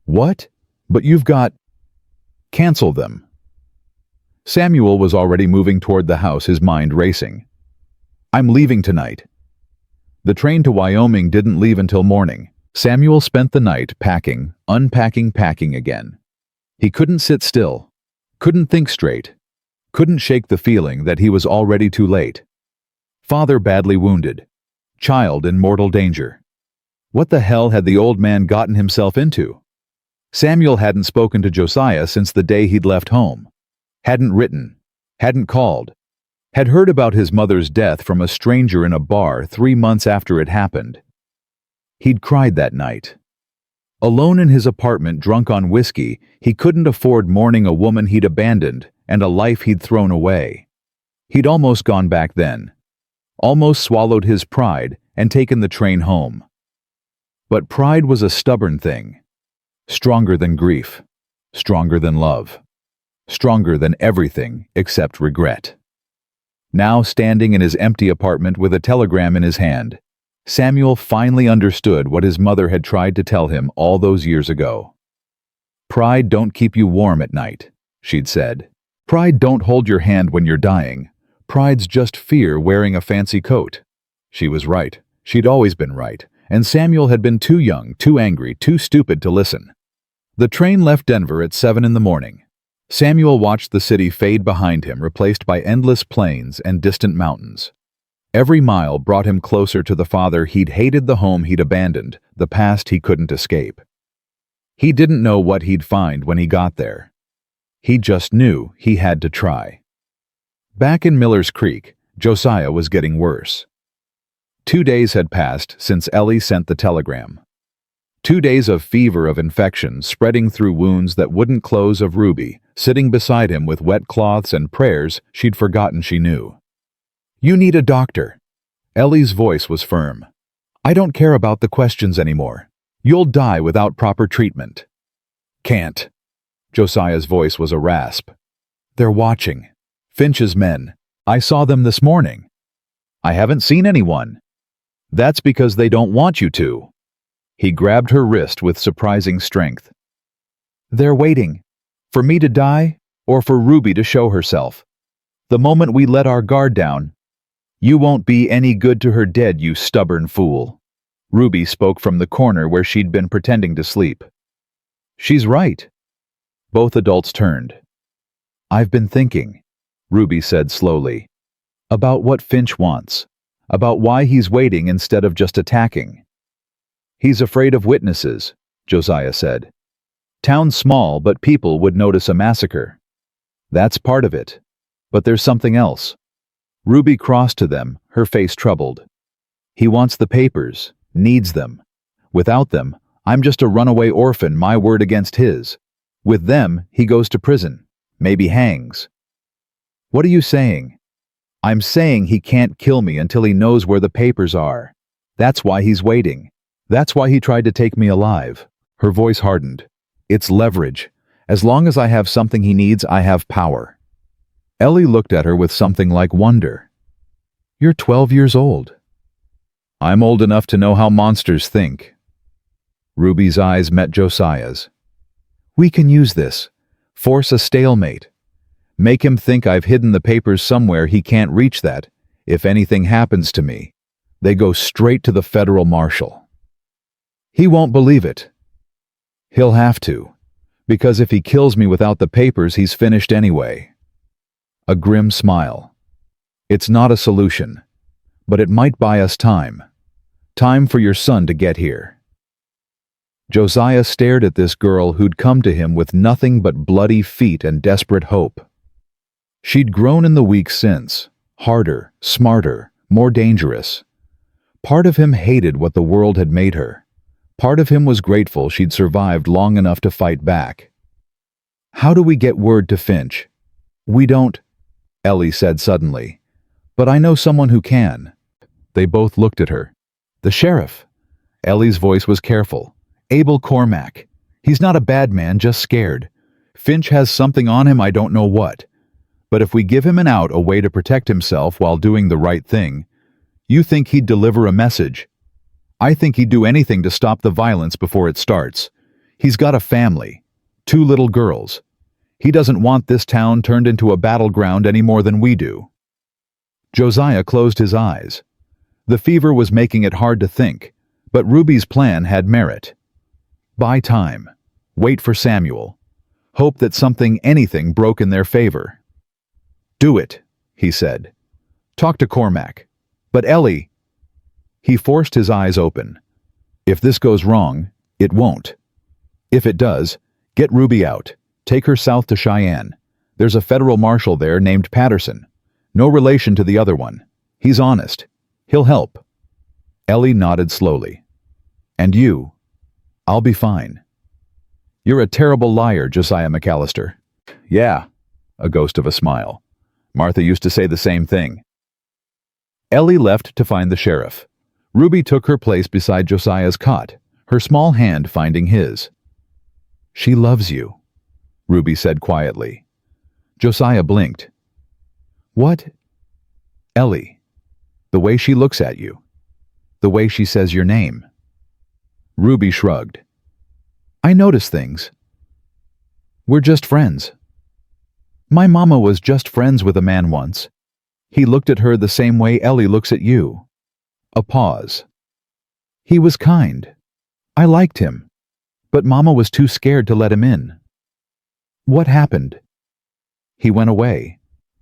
"What? But you've got—" "Cancel them." Samuel was already moving toward the house, his mind racing. "I'm leaving tonight." The train to Wyoming didn't leave until morning. Samuel spent the night packing, unpacking, packing again. He couldn't sit still, couldn't think straight, couldn't shake the feeling that he was already too late. Father badly wounded. Child in mortal danger. What the hell had the old man gotten himself into? Samuel hadn't spoken to Josiah since the day he'd left home. Hadn't written. Hadn't called. Had heard about his mother's death from a stranger in a bar 3 months after it happened. He'd cried that night. Alone in his apartment, drunk on whiskey, he couldn't afford mourning a woman he'd abandoned and a life he'd thrown away. He'd almost gone back then. Almost swallowed his pride and taken the train home. But pride was a stubborn thing. Stronger than grief. Stronger than love. Stronger than everything except regret. Now, standing in his empty apartment with a telegram in his hand, Samuel finally understood what his mother had tried to tell him all those years ago. "Pride don't keep you warm at night," she'd said. "Pride don't hold your hand when you're dying. Pride's just fear wearing a fancy coat." She was right. She'd always been right, and Samuel had been too young, too angry, too stupid to listen. The train left Denver at 7 in the morning. Samuel watched the city fade behind him, replaced by endless plains and distant mountains. Every mile brought him closer to the father he'd hated, the home he'd abandoned, the past he couldn't escape. He didn't know what he'd find when he got there. He just knew he had to try. Back in Miller's Creek, Josiah was getting worse. 2 days had passed since Ellie sent the telegram. 2 days of fever, of infection, spreading through wounds that wouldn't close, of Ruby, sitting beside him with wet cloths and prayers she'd forgotten she knew. "You need a doctor." Ellie's voice was firm. "I don't care about the questions anymore. You'll die without proper treatment." "Can't." Josiah's voice was a rasp. "They're watching. Finch's men. I saw them this morning." "I haven't seen anyone." "That's because they don't want you to." He grabbed her wrist with surprising strength. "They're waiting. For me to die, or for Ruby to show herself. The moment we let our guard down—" "You won't be any good to her dead, you stubborn fool." Ruby spoke from the corner where she'd been pretending to sleep. "She's right." Both adults turned. "I've been thinking," Ruby said slowly, "about what Finch wants, about why he's waiting instead of just attacking." "He's afraid of witnesses," Josiah said. "Town's small, but people would notice a massacre." "That's part of it. But there's something else." Ruby crossed to them, her face troubled. "He wants the papers, needs them. Without them, I'm just a runaway orphan, my word against his. With them, he goes to prison, maybe hangs." "What are you saying?" "I'm saying he can't kill me until he knows where the papers are. That's why he's waiting. That's why he tried to take me alive. Her voice hardened. It's leverage. As long as I have something he needs, I have power. Ellie looked at her with something like wonder. You're 12 years old. I'm old enough to know how monsters think. Ruby's eyes met Josiah's. We can use this. Force a stalemate. Make him think I've hidden the papers somewhere he can't reach that. If anything happens to me, they go straight to the federal marshal. He won't believe it. He'll have to, because if he kills me without the papers, he's finished anyway. A grim smile. It's not a solution, but it might buy us time. Time for your son to get here. Josiah stared at this girl who'd come to him with nothing but bloody feet and desperate hope. She'd grown in the weeks since, harder, smarter, more dangerous. Part of him hated what the world had made her. Part of him was grateful she'd survived long enough to fight back. How do we get word to Finch? We don't, Ellie said suddenly. But I know someone who can. They both looked at her. The sheriff. Ellie's voice was careful. Abel Cormack. He's not a bad man, just scared. Finch has something on him, I don't know what. But if we give him an out, a way to protect himself while doing the right thing, you think he'd deliver a message? I think he'd do anything to stop the violence before it starts. He's got a family, 2 little girls. He doesn't want this town turned into a battleground any more than we do. Josiah closed his eyes. The fever was making it hard to think, but Ruby's plan had merit. Buy time. Wait for Samuel. Hope that anything broke in their favor. Do it, he said. Talk to Cormac. But Ellie... He forced his eyes open. If this goes wrong, it won't. If it does, get Ruby out. Take her south to Cheyenne. There's a federal marshal there named Patterson. No relation to the other one. He's honest. He'll help. Ellie nodded slowly. And you? I'll be fine. You're a terrible liar, Josiah McAllister. Yeah, a ghost of a smile. Martha used to say the same thing. Ellie left to find the sheriff. Ruby took her place beside Josiah's cot, her small hand finding his. She loves you, Ruby said quietly. Josiah blinked. What? Ellie. The way she looks at you. The way she says your name. Ruby shrugged. I notice things. We're just friends. My mama was just friends with a man once. He looked at her the same way Ellie looks at you. A pause. He was kind. I liked him. But Mama was too scared to let him in. What happened? He went away.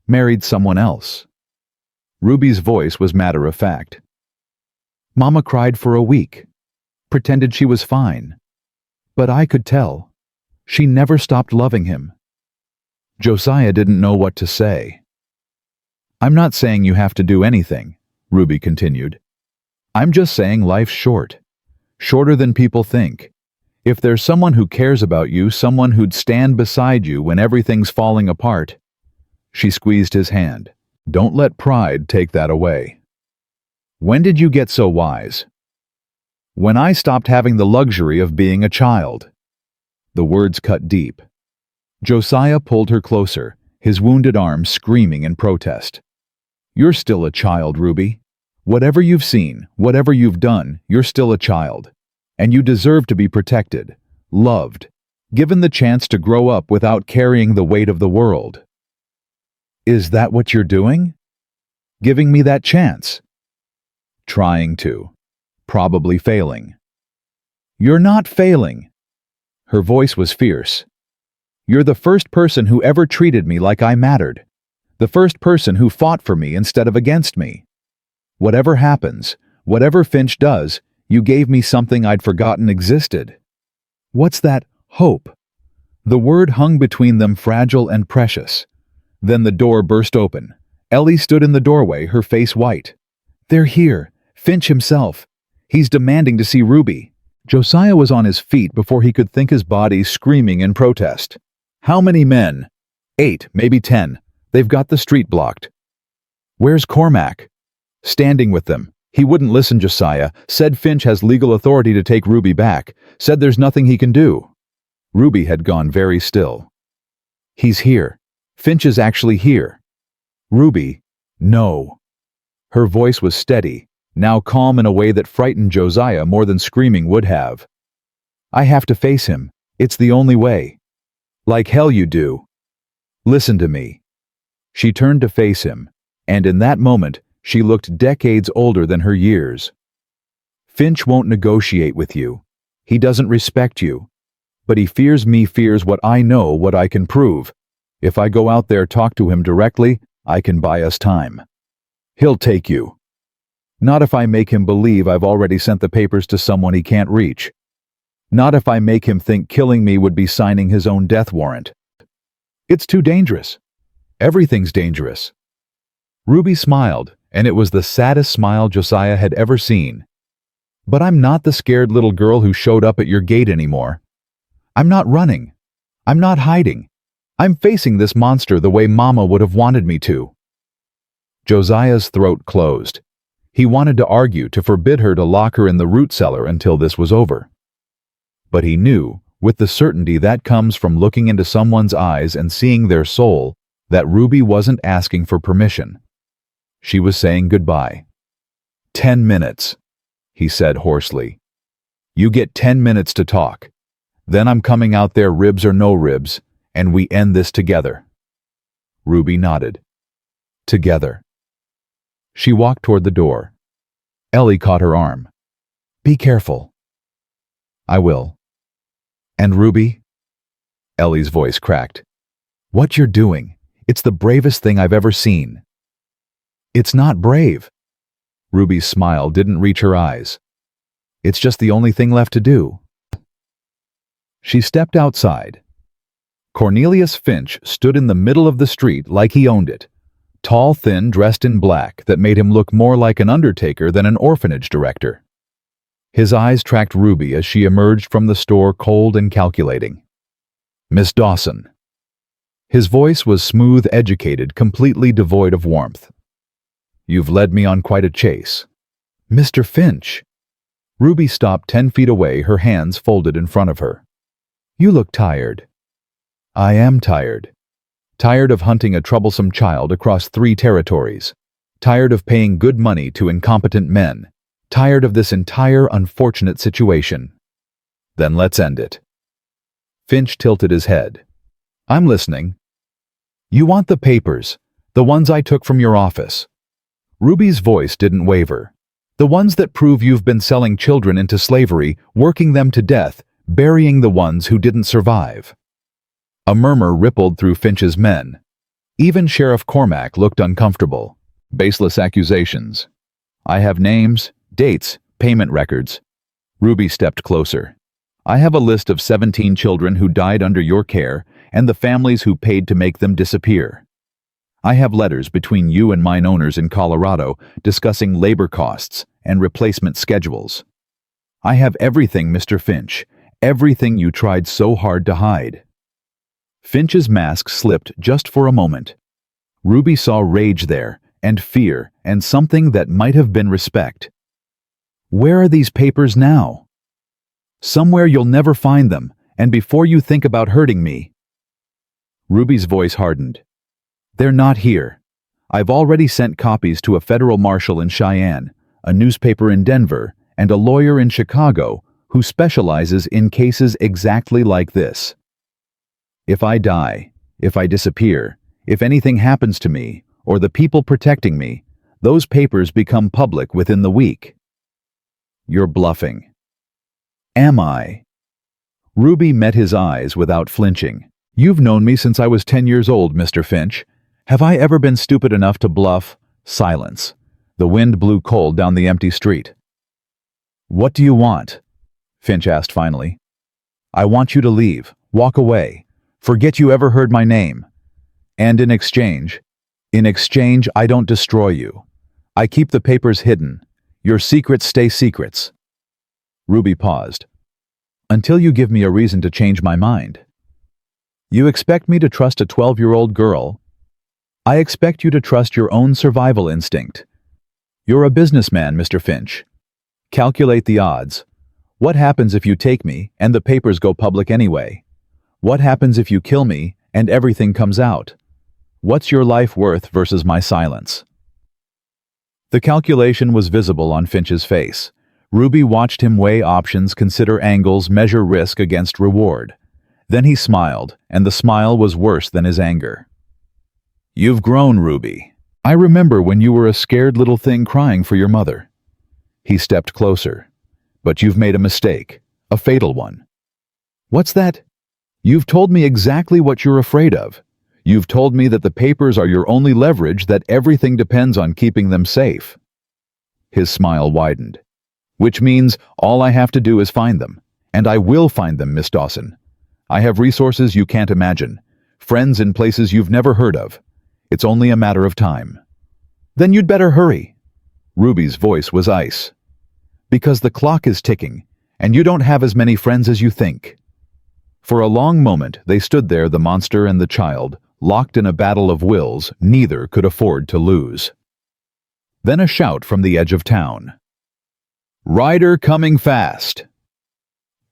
Married someone else. Ruby's voice was matter-of-fact. Mama cried for a week. Pretended she was fine. But I could tell. She never stopped loving him. Josiah didn't know what to say. I'm not saying you have to do anything, Ruby continued. I'm just saying life's short. Shorter than people think. If there's someone who cares about you, someone who'd stand beside you when everything's falling apart. She squeezed his hand. Don't let pride take that away. When did you get so wise? When I stopped having the luxury of being a child. The words cut deep. Josiah pulled her closer, his wounded arm screaming in protest. You're still a child, Ruby. Whatever you've seen, whatever you've done, you're still a child. And you deserve to be protected, loved, given the chance to grow up without carrying the weight of the world. Is that what you're doing? Giving me that chance? Trying to. Probably failing. You're not failing. Her voice was fierce. You're the first person who ever treated me like I mattered. The first person who fought for me instead of against me. Whatever happens, whatever Finch does, you gave me something I'd forgotten existed. What's that? Hope. The word hung between them, fragile and precious. Then the door burst open. Ellie stood in the doorway, her face white. They're here. Finch himself. He's demanding to see Ruby. Josiah was on his feet before he could think, his body screaming in protest. How many men? 8, maybe 10. They've got the street blocked. Where's Cormac? Standing with them. He wouldn't listen, Josiah. Said Finch has legal authority to take Ruby back. Said there's nothing he can do. Ruby had gone very still. He's here. Finch is actually here. Ruby, no. Her voice was steady, now calm in a way that frightened Josiah more than screaming would have. I have to face him. It's the only way. Like hell you do. Listen to me. She turned to face him, and in that moment, she looked decades older than her years. Finch won't negotiate with you. He doesn't respect you. But he fears me, fears what I know, what I can prove. If I go out there, talk to him directly, I can buy us time. He'll take you. Not if I make him believe I've already sent the papers to someone he can't reach. Not if I make him think killing me would be signing his own death warrant. It's too dangerous. Everything's dangerous. Ruby smiled, and it was the saddest smile Josiah had ever seen. But I'm not the scared little girl who showed up at your gate anymore. I'm not running. I'm not hiding. I'm facing this monster the way Mama would have wanted me to. Josiah's throat closed. He wanted to argue, to forbid her to lock her in the root cellar until this was over. But he knew, with the certainty that comes from looking into someone's eyes and seeing their soul, that Ruby wasn't asking for permission. She was saying goodbye. 10 minutes, he said hoarsely. You get 10 minutes to talk. Then I'm coming out there, ribs or no ribs, and we end this together. Ruby nodded. Together. She walked toward the door. Ellie caught her arm. Be careful. I will. And Ruby? Ellie's voice cracked. What you're doing, it's the bravest thing I've ever seen. It's not brave. Ruby's smile didn't reach her eyes. It's just the only thing left to do. She stepped outside. Cornelius Finch stood in the middle of the street like he owned it. Tall, thin, dressed in black that made him look more like an undertaker than an orphanage director. His eyes tracked Ruby as she emerged from the store, cold and calculating. Miss Dawson. His voice was smooth, educated, completely devoid of warmth. You've led me on quite a chase. Mr. Finch. Ruby stopped 10 feet away, her hands folded in front of her. You look tired. I am tired. Tired of hunting a troublesome child across 3 territories. Tired of paying good money to incompetent men. Tired of this entire unfortunate situation. Then let's end it. Finch tilted his head. I'm listening. You want the papers, the ones I took from your office. Ruby's voice didn't waver. The ones that prove you've been selling children into slavery, working them to death, burying the ones who didn't survive. A murmur rippled through Finch's men. Even Sheriff Cormack looked uncomfortable. Baseless accusations. I have names, dates, payment records. Ruby stepped closer. I have a list of 17 children who died under your care and the families who paid to make them disappear. I have letters between you and mine owners in Colorado discussing labor costs and replacement schedules. I have everything, Mr. Finch, everything you tried so hard to hide. Finch's mask slipped just for a moment. Ruby saw rage there, and fear, and something that might have been respect. Where are these papers now? Somewhere you'll never find them, and before you think about hurting me. Ruby's voice hardened. They're not here. I've already sent copies to a federal marshal in Cheyenne, a newspaper in Denver, and a lawyer in Chicago who specializes in cases exactly like this. If I die, if I disappear, if anything happens to me, or the people protecting me, those papers become public within the week. You're bluffing. Am I? Ruby met his eyes without flinching. You've known me since I was 10 years old, Mr. Finch. Have I ever been stupid enough to bluff? Silence. The wind blew cold down the empty street. What do you want? Finch asked finally. I want you to leave. Walk away. Forget you ever heard my name. And in exchange, I don't destroy you. I keep the papers hidden. Your secrets stay secrets. Ruby paused. Until you give me a reason to change my mind. You expect me to trust a 12-year-old girl? I expect you to trust your own survival instinct. You're a businessman, Mr. Finch. Calculate the odds. What happens if you take me and the papers go public anyway? What happens if you kill me and everything comes out? What's your life worth versus my silence? The calculation was visible on Finch's face. Ruby watched him weigh options, consider angles, measure risk against reward. Then he smiled, and the smile was worse than his anger. You've grown, Ruby. I remember when you were a scared little thing crying for your mother. He stepped closer. But you've made a mistake, a fatal one. What's that? You've told me exactly what you're afraid of. You've told me that the papers are your only leverage, that everything depends on keeping them safe. His smile widened. Which means all I have to do is find them. And I will find them, Miss Dawson. I have resources you can't imagine, friends in places you've never heard of. It's only a matter of time. Then you'd better hurry. Ruby's voice was ice. Because the clock is ticking, and you don't have as many friends as you think. For a long moment they stood there, the monster and the child, locked in a battle of wills neither could afford to lose. Then a shout from the edge of town. Rider coming fast!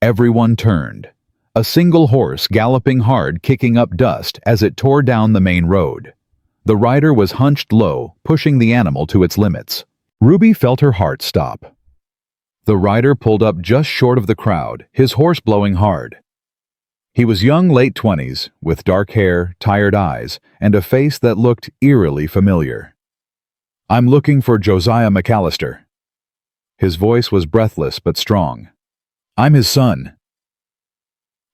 Everyone turned. A single horse galloping hard, kicking up dust as it tore down the main road. The rider was hunched low, pushing the animal to its limits. Ruby felt her heart stop. The rider pulled up just short of the crowd, his horse blowing hard. He was young, late 20s, with dark hair, tired eyes, and a face that looked eerily familiar. I'm looking for Josiah McAllister. His voice was breathless but strong. I'm his son.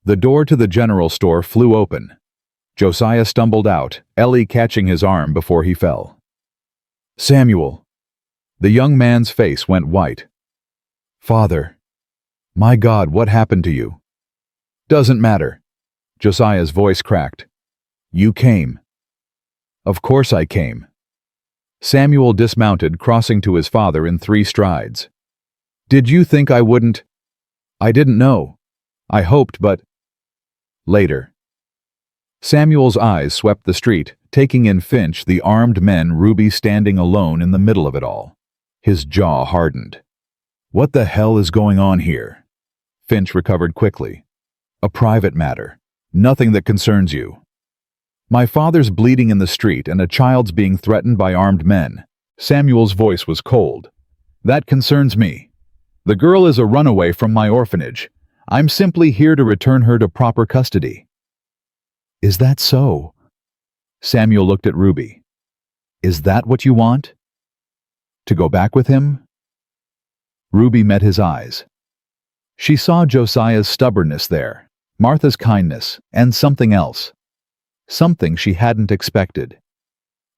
The door to the general store flew open. Josiah stumbled out, Ellie catching his arm before he fell. Samuel. The young man's face went white. Father. My God, what happened to you? Doesn't matter. Josiah's voice cracked. You came. Of course I came. Samuel dismounted, crossing to his father in 3 strides. Did you think I wouldn't? I didn't know. I hoped, but... Later. Samuel's eyes swept the street, taking in Finch, the armed men, Ruby standing alone in the middle of it all. His jaw hardened. What the hell is going on here? Finch recovered quickly. A private matter. Nothing that concerns you. My father's bleeding in the street and a child's being threatened by armed men. Samuel's voice was cold. That concerns me. The girl is a runaway from my orphanage. I'm simply here to return her to proper custody. Is that so? Samuel looked at Ruby. Is that what you want? To go back with him? Ruby met his eyes. She saw Josiah's stubbornness there, Martha's kindness, and something else. Something she hadn't expected.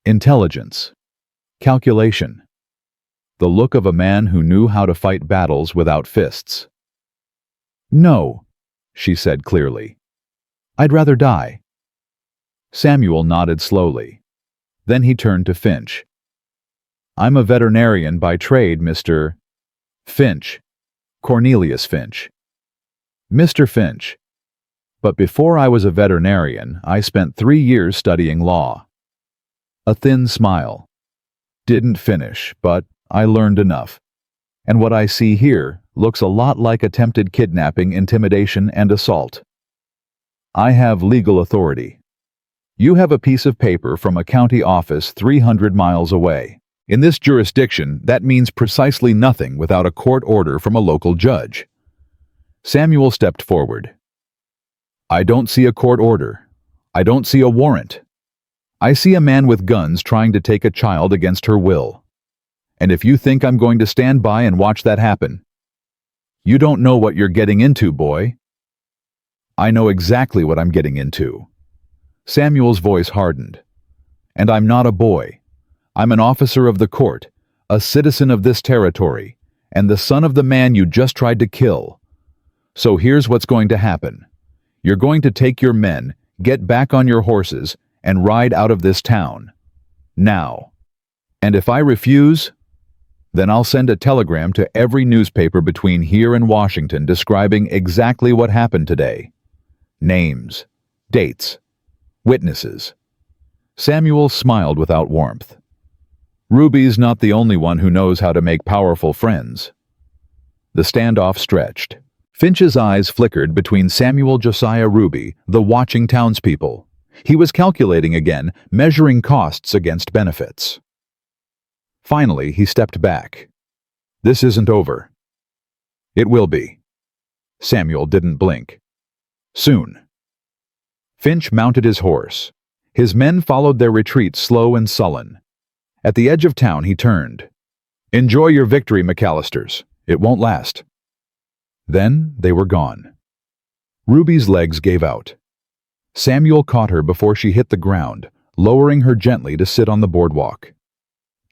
Intelligence. Calculation. The look of a man who knew how to fight battles without fists. No, she said clearly. I'd rather die. Samuel nodded slowly. Then he turned to Finch. I'm a veterinarian by trade, Mr. Finch. Cornelius Finch. Mr. Finch. But before I was a veterinarian, I spent 3 years studying law. A thin smile. Didn't finish, but I learned enough. And what I see here looks a lot like attempted kidnapping, intimidation, and assault. I have legal authority. You have a piece of paper from a county office 300 miles away. In this jurisdiction, that means precisely nothing without a court order from a local judge. Samuel stepped forward. I don't see a court order. I don't see a warrant. I see a man with guns trying to take a child against her will. And if you think I'm going to stand by and watch that happen, you don't know what you're getting into, boy. I know exactly what I'm getting into. Samuel's voice hardened. And I'm not a boy. I'm an officer of the court, a citizen of this territory, and the son of the man you just tried to kill. So here's what's going to happen. You're going to take your men, get back on your horses, and ride out of this town. Now. And if I refuse, then I'll send a telegram to every newspaper between here and Washington describing exactly what happened today. Names, dates, witnesses. Samuel smiled without warmth. Ruby's not the only one who knows how to make powerful friends. The standoff stretched. Finch's eyes flickered between Samuel Josiah Ruby, the watching townspeople. He was calculating again, measuring costs against benefits. Finally, he stepped back. This isn't over. It will be. Samuel didn't blink. Soon. Finch mounted his horse. His men followed their retreat slow and sullen. At the edge of town he turned. Enjoy your victory, McAllisters. It won't last. Then they were gone. Ruby's legs gave out. Samuel caught her before she hit the ground, lowering her gently to sit on the boardwalk.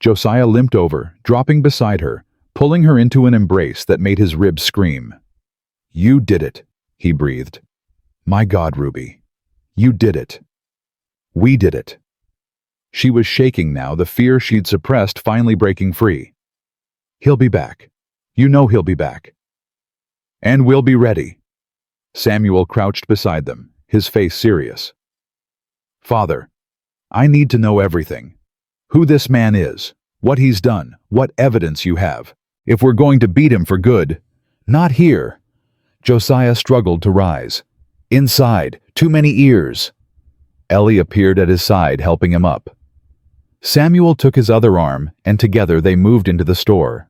Josiah limped over, dropping beside her, pulling her into an embrace that made his ribs scream. You did it, he breathed. My God, Ruby. You did it. We did it. She was shaking now, the fear she'd suppressed finally breaking free. He'll be back. You know he'll be back. And we'll be ready. Samuel crouched beside them, his face serious. Father, I need to know everything. Who this man is, what he's done, what evidence you have. If we're going to beat him for good. Not here. Josiah struggled to rise. Inside, too many ears. Ellie appeared at his side, helping him up. Samuel took his other arm, and together they moved into the store.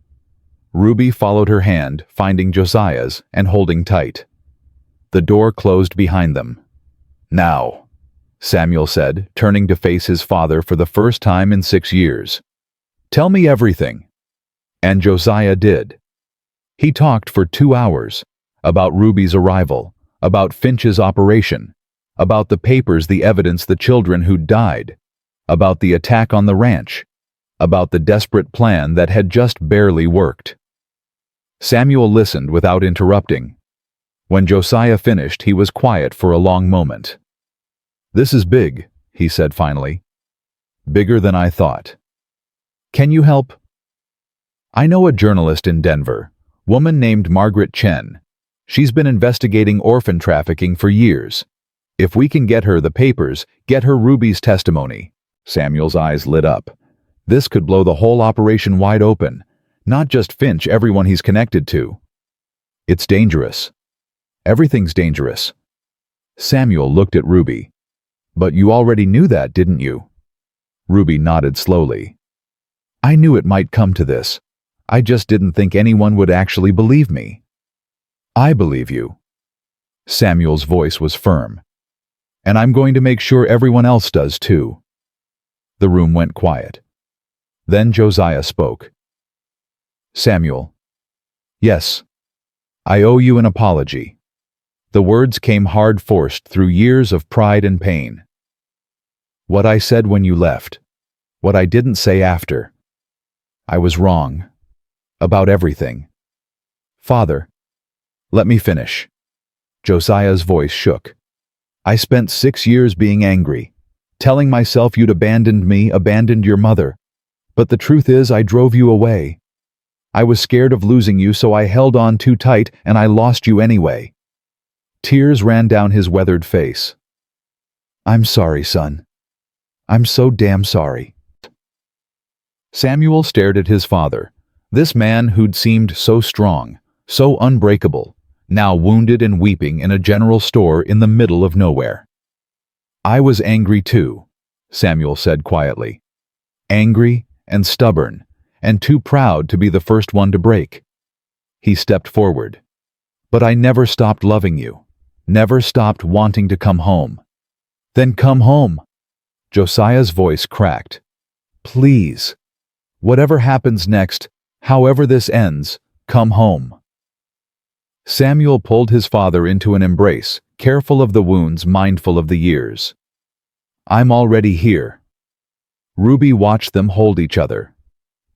Ruby followed her hand, finding Josiah's and holding tight. The door closed behind them. Now, Samuel said, turning to face his father for the first time in 6 years. Tell me everything. And Josiah did. He talked for 2 hours, about Ruby's arrival, about Finch's operation, about the papers, the evidence, the children who'd died, about the attack on the ranch, about the desperate plan that had just barely worked. Samuel listened without interrupting. When Josiah finished, he was quiet for a long moment. This is big, he said finally. Bigger than I thought. Can you help? I know a journalist in Denver, woman named Margaret Chen. She's been investigating orphan trafficking for years. If we can get her the papers, get her Ruby's testimony. Samuel's eyes lit up. This could blow the whole operation wide open. Not just Finch, everyone he's connected to. It's dangerous. Everything's dangerous. Samuel looked at Ruby. But you already knew that, didn't you? Ruby nodded slowly. I knew it might come to this. I just didn't think anyone would actually believe me. I believe you. Samuel's voice was firm. And I'm going to make sure everyone else does too. The room went quiet. Then Josiah spoke. Samuel. Yes. I owe you an apology. The words came hard-forced through years of pride and pain. What I said when you left. What I didn't say after. I was wrong. About everything. Father. Let me finish. Josiah's voice shook. I spent 6 years being angry, telling myself you'd abandoned me, abandoned your mother. But the truth is I drove you away. I was scared of losing you, so I held on too tight, and I lost you anyway. Tears ran down his weathered face. I'm sorry, son. I'm so damn sorry. Samuel stared at his father, this man who'd seemed so strong, so unbreakable, now wounded and weeping in a general store in the middle of nowhere. I was angry too, Samuel said quietly. Angry and stubborn, and too proud to be the first one to break. He stepped forward. But I never stopped loving you, never stopped wanting to come home. Then come home. Josiah's voice cracked. Please. Whatever happens next, however this ends, come home. Samuel pulled his father into an embrace, careful of the wounds, mindful of the years. I'm already here. Ruby watched them hold each other.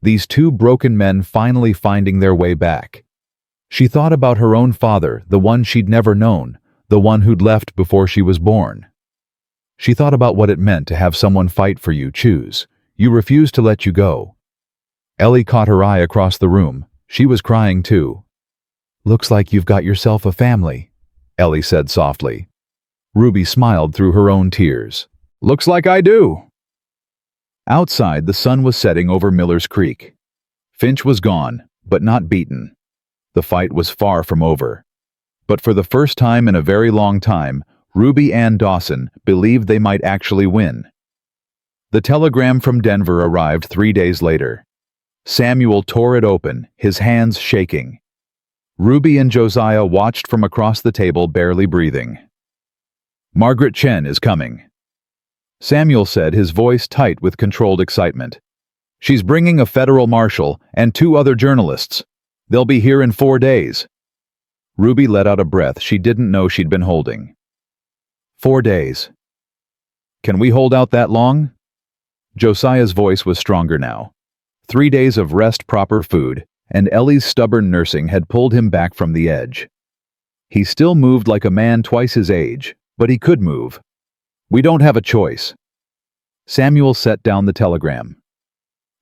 These two broken men finally finding their way back. She thought about her own father, the one she'd never known, the one who'd left before she was born. She thought about what it meant to have someone fight for you, choose. You refused to let you go. Ellie caught her eye across the room. She was crying too. Looks like you've got yourself a family, Ellie said softly. Ruby smiled through her own tears. Looks like I do. Outside, the sun was setting over Miller's Creek. Finch was gone, but not beaten. The fight was far from over. But for the first time in a very long time, Ruby Ann Dawson believed they might actually win. The telegram from Denver arrived 3 days later. Samuel tore it open, his hands shaking. Ruby and Josiah watched from across the table, barely breathing. "Margaret Chen is coming," Samuel said, his voice tight with controlled excitement. "She's bringing a federal marshal and 2 other journalists. They'll be here in 4 days." Ruby let out a breath she didn't know she'd been holding. 4 days. "Can we hold out that long?" Josiah's voice was stronger now. 3 days of rest, proper food, and Ellie's stubborn nursing had pulled him back from the edge. He still moved like a man twice his age, but he could move. "We don't have a choice." Samuel set down the telegram.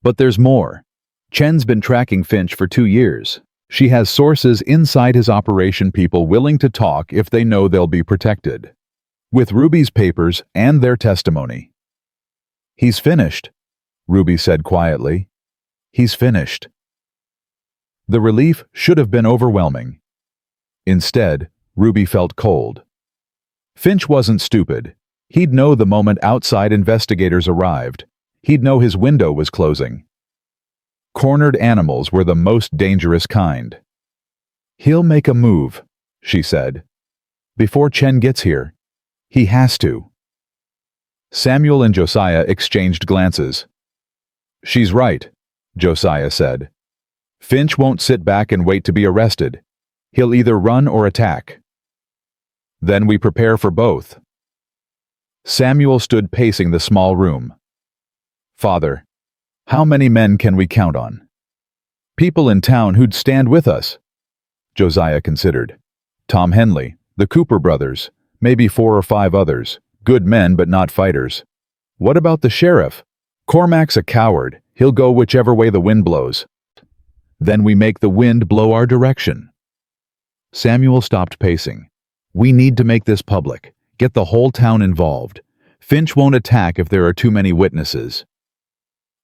"But there's more. Chen's been tracking Finch for 2 years. She has sources inside his operation, people willing to talk if they know they'll be protected. With Ruby's papers and their testimony." "He's finished," Ruby said quietly. "He's finished." The relief should have been overwhelming. Instead, Ruby felt cold. Finch wasn't stupid. He'd know the moment outside investigators arrived. He'd know his window was closing. Cornered animals were the most dangerous kind. "He'll make a move," she said. "Before Chen gets here. He has to." Samuel and Josiah exchanged glances. "She's right," Josiah said. "Finch won't sit back and wait to be arrested. He'll either run or attack." "Then we prepare for both." Samuel stood pacing the small room. "Father, how many men can we count on? People in town who'd stand with us?" Josiah considered. "Tom Henley, the Cooper brothers, maybe 4 or 5 others. Good men, but not fighters. What about the sheriff? Cormac's a coward. He'll go whichever way the wind blows." "Then we make the wind blow our direction." Samuel stopped pacing. "We need to make this public. Get the whole town involved. Finch won't attack if there are too many witnesses."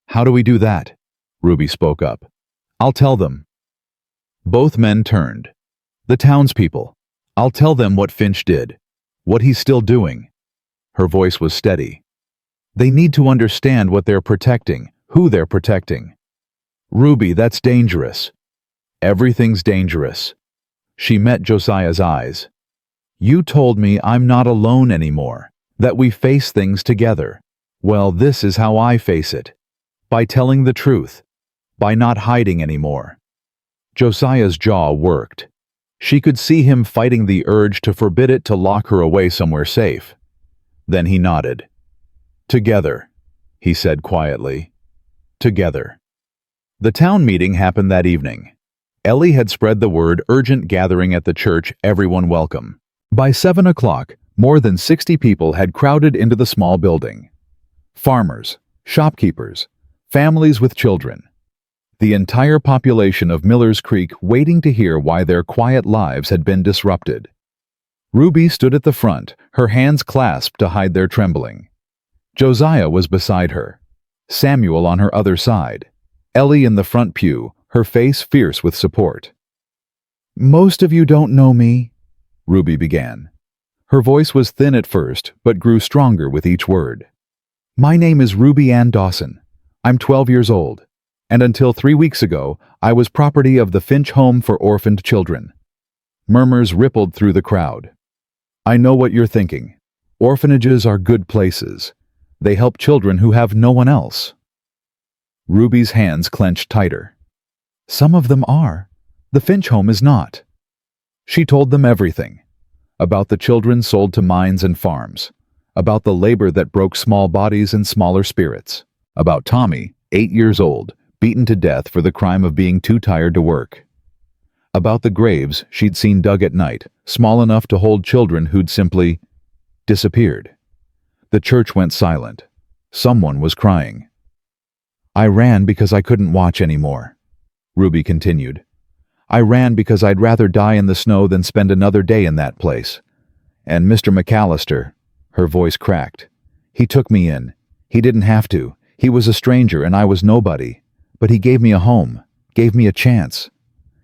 "How do we do that?" Ruby spoke up. "I'll tell them." Both men turned. "The townspeople. I'll tell them what Finch did. What he's still doing." Her voice was steady. "They need to understand what they're protecting, who they're protecting." "Ruby, that's dangerous." "Everything's dangerous." She met Josiah's eyes. "You told me I'm not alone anymore, that we face things together. Well, this is how I face it. By telling the truth. By not hiding anymore." Josiah's jaw worked. She could see him fighting the urge to forbid it, to lock her away somewhere safe. Then he nodded. "Together," he said quietly. "Together." The town meeting happened that evening. Ellie had spread the word, urgent gathering at the church, everyone welcome. By 7 o'clock, more than 60 people had crowded into the small building. Farmers, shopkeepers, families with children. The entire population of Miller's Creek waiting to hear why their quiet lives had been disrupted. Ruby stood at the front, her hands clasped to hide their trembling. Josiah was beside her. Samuel on her other side. Ellie in the front pew, her face fierce with support. "Most of you don't know me," Ruby began. Her voice was thin at first, but grew stronger with each word. "My name is Ruby Ann Dawson. I'm 12 years old, and until 3 weeks ago, I was property of the Finch Home for Orphaned Children." Murmurs rippled through the crowd. "I know what you're thinking. Orphanages are good places. They help children who have no one else." Ruby's hands clenched tighter. "Some of them are. The Finch Home is not." She told them everything. About the children sold to mines and farms. About the labor that broke small bodies and smaller spirits. About Tommy, 8 years old, beaten to death for the crime of being too tired to work. About the graves she'd seen dug at night, small enough to hold children who'd simply disappeared. The church went silent. Someone was crying. "I ran because I couldn't watch anymore," Ruby continued. "I ran because I'd rather die in the snow than spend another day in that place. And Mr. McAllister," her voice cracked, "he took me in. He didn't have to. He was a stranger and I was nobody, but he gave me a home, gave me a chance.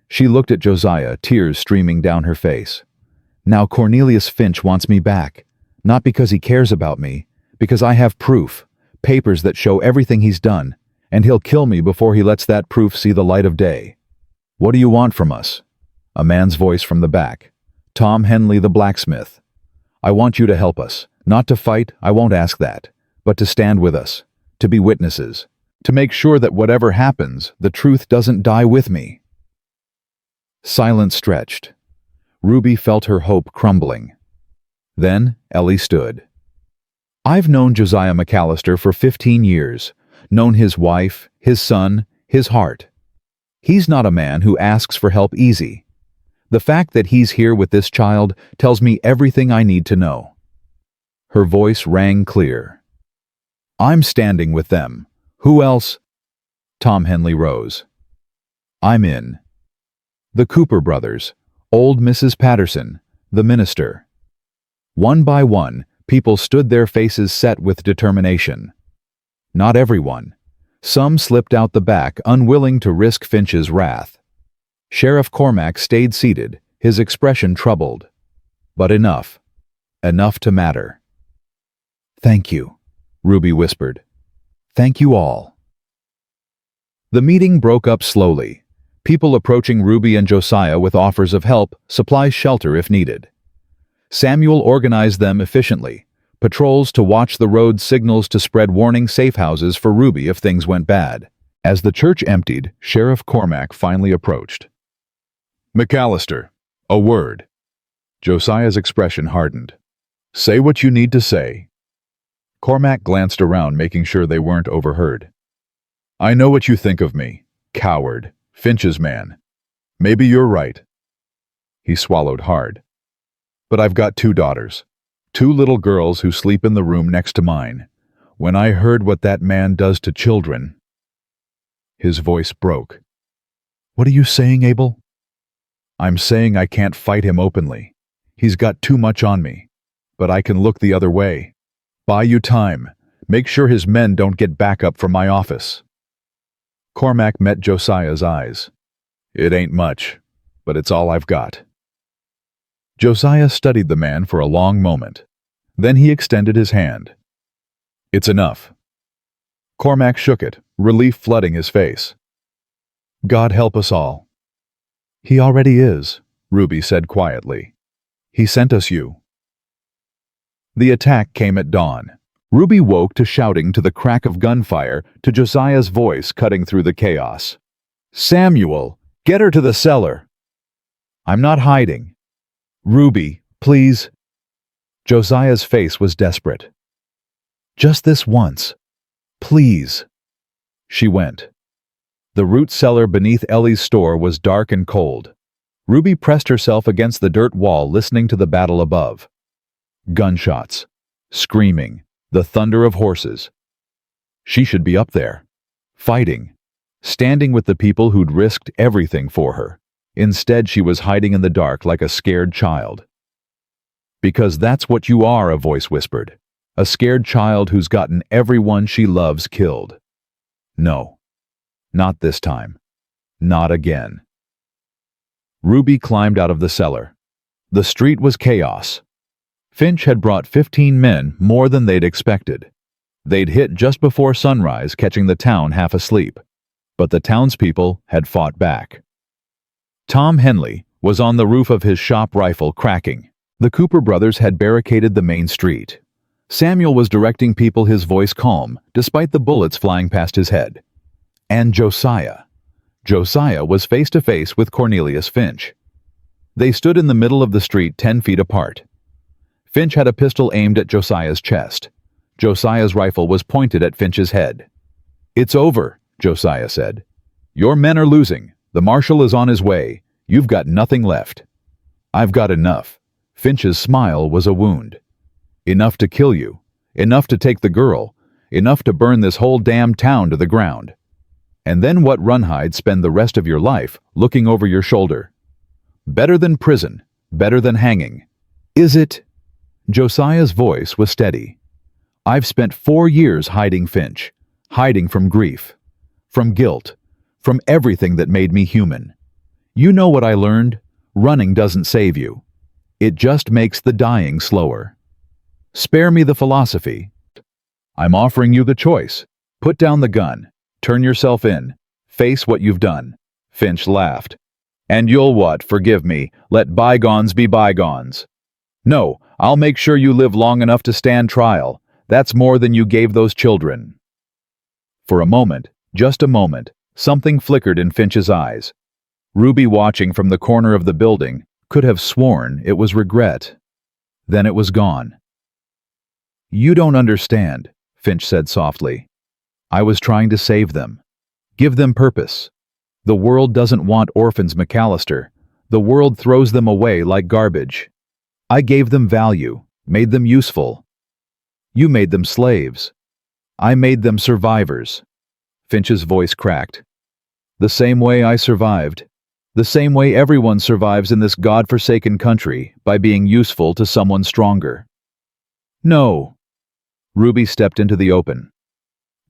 She looked at Josiah, tears streaming down her face. Now Cornelius Finch wants me back, not because he cares about me, because I have proof, papers that show everything he's done, and he'll kill me before he lets that proof see the light of day. What do you want from us? A man's voice from the back. Tom Henley, the blacksmith. I want you to help us. Not to fight, I won't ask that, but to stand with us, to be witnesses, to make sure that whatever happens, the truth doesn't die with me. Silence stretched. Ruby felt her hope crumbling. Then Ellie stood. I've known Josiah McAllister for 15 years, known his wife, his son, his heart. He's not a man who asks for help easy. The fact that he's here with this child tells me everything I need to know. Her voice rang clear. I'm standing with them. Who else? Tom Henley rose. I'm in. The Cooper brothers, old Mrs. Patterson, the minister. One by one, people stood, their faces set with determination. Not everyone. Some slipped out the back, unwilling to risk Finch's wrath. Sheriff Cormac stayed seated, his expression troubled. But enough. Enough to matter. Thank you, Ruby whispered. Thank you all. The meeting broke up slowly, people approaching Ruby and Josiah with offers of help, supplies, shelter if needed. Samuel organized them efficiently, patrols to watch the road, signals to spread warning safe houses for Ruby if things went bad. As the church emptied, Sheriff Cormac finally approached. McAllister, a word. Josiah's expression hardened. Say what you need to say. Cormac glanced around, making sure they weren't overheard. I know what you think of me. Coward. Finch's man. Maybe you're right. He swallowed hard. But I've got 2 daughters. 2 little girls who sleep in the room next to mine. When I heard what that man does to children... His voice broke. What are you saying, Abel? I'm saying I can't fight him openly. He's got too much on me. But I can look the other way. Buy you time. Make sure his men don't get backup from my office. Cormac met Josiah's eyes. It ain't much, but it's all I've got. Josiah studied the man for a long moment. Then he extended his hand. It's enough. Cormac shook it, relief flooding his face. God help us all. He already is, Ruby said quietly. He sent us you. The attack came at dawn. Ruby woke to shouting, to the crack of gunfire, to Josiah's voice cutting through the chaos. Samuel, get her to the cellar. I'm not hiding. Ruby, please. Josiah's face was desperate. Just this once. Please. She went. The root cellar beneath Ellie's store was dark and cold. Ruby pressed herself against the dirt wall, listening to the battle above. Gunshots. Screaming. The thunder of horses. She should be up there. Fighting. Standing with the people who'd risked everything for her. Instead, she was hiding in the dark like a scared child. Because that's what you are, a voice whispered. A scared child who's gotten everyone she loves killed. No. Not this time. Not again. Ruby climbed out of the cellar. The street was chaos. Finch had brought 15 men, more than they'd expected. They'd hit just before sunrise, catching the town half asleep. But the townspeople had fought back. Tom Henley was on the roof of his shop, rifle cracking. The Cooper brothers had barricaded the main street. Samuel was directing people, his voice calm, despite the bullets flying past his head. And Josiah. Josiah was face to face with Cornelius Finch. They stood in the middle of the street, 10 feet apart. Finch had a pistol aimed at Josiah's chest. Josiah's rifle was pointed at Finch's head. It's over, Josiah said. Your men are losing. The marshal is on his way. You've got nothing left. I've got enough. Finch's smile was a wound. Enough to kill you. Enough to take the girl. Enough to burn this whole damn town to the ground. And then what? Runhide, spend the rest of your life looking over your shoulder. Better than prison. Better than hanging. Is it? Josiah's voice was steady. I've spent 4 years hiding Finch. hiding from grief, from guilt, from everything that made me human. You know what I learned? Running doesn't save you. It just makes the dying slower. Spare me the philosophy. I'm offering you the choice. Put down the gun. Turn yourself in. Face what you've done. Finch laughed. And you'll what? Forgive me. Let bygones be bygones. No, I'll make sure you live long enough to stand trial. That's more than you gave those children. For a moment, just a moment, something flickered in Finch's eyes. Ruby, watching from the corner of the building, could have sworn it was regret. Then it was gone. You don't understand, Finch said softly. I was trying to save them. Give them purpose. The world doesn't want orphans, McAllister. The world throws them away like garbage. I gave them value, made them useful. You made them slaves. I made them survivors. Finch's voice cracked. The same way I survived. The same way everyone survives in this God-forsaken country, by being useful to someone stronger. No. Ruby stepped into the open.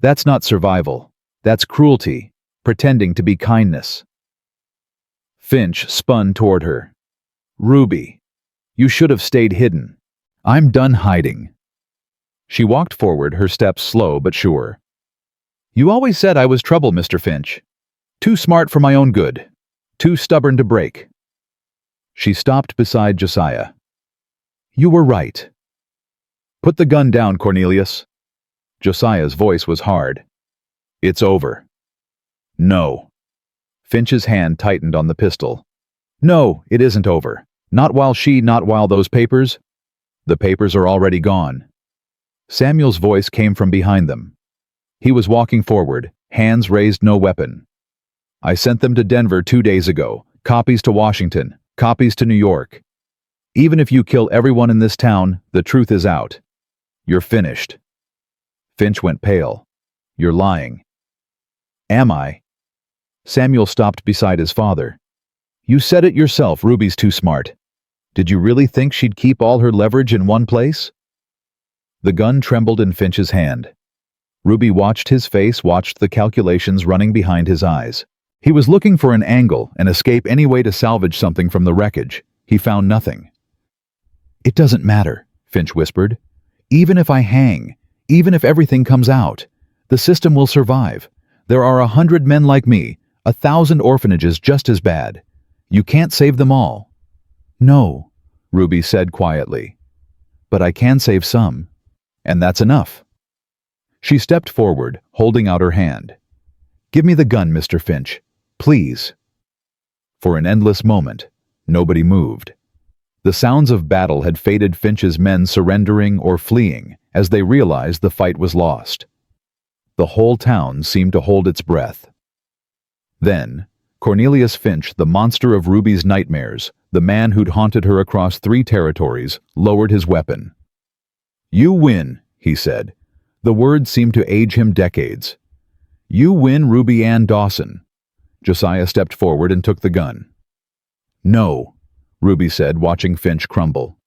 That's not survival. That's cruelty, pretending to be kindness. Finch spun toward her. Ruby, you should have stayed hidden. I'm done hiding. She walked forward, her steps slow but sure. You always said I was trouble, Mr. Finch. Too smart for my own good. Too stubborn to break. She stopped beside Josiah. You were right. Put the gun down, Cornelius. Josiah's voice was hard. It's over. No. Finch's hand tightened on the pistol. No, it isn't over. Not while those papers. The papers are already gone. Samuel's voice came from behind them. He was walking forward, hands raised, no weapon. I sent them to Denver 2 days ago, copies to Washington, copies to New York. Even if you kill everyone in this town, the truth is out. You're finished. Finch went pale. You're lying. Am I? Samuel stopped beside his father. You said it yourself, Ruby's too smart. Did you really think she'd keep all her leverage in one place? The gun trembled in Finch's hand. Ruby watched his face, watched the calculations running behind his eyes. He was looking for an angle, an escape, any way to salvage something from the wreckage. He found nothing. It doesn't matter, Finch whispered. Even if I hang, even if everything comes out, the system will survive. There are 100 men like me, 1,000 orphanages just as bad. You can't save them all. No, Ruby said quietly. But I can save some, and that's enough. She stepped forward, holding out her hand. Give me the gun, Mr. Finch. Please. For an endless moment, nobody moved. The sounds of battle had faded, Finch's men surrendering or fleeing as they realized the fight was lost. The whole town seemed to hold its breath. Then, Cornelius Finch, the monster of Ruby's nightmares, the man who'd haunted her across 3 territories, lowered his weapon. You win, he said. The words seemed to age him decades. You win, Ruby Ann Dawson. Josiah stepped forward and took the gun. No, Ruby said, watching Finch crumble.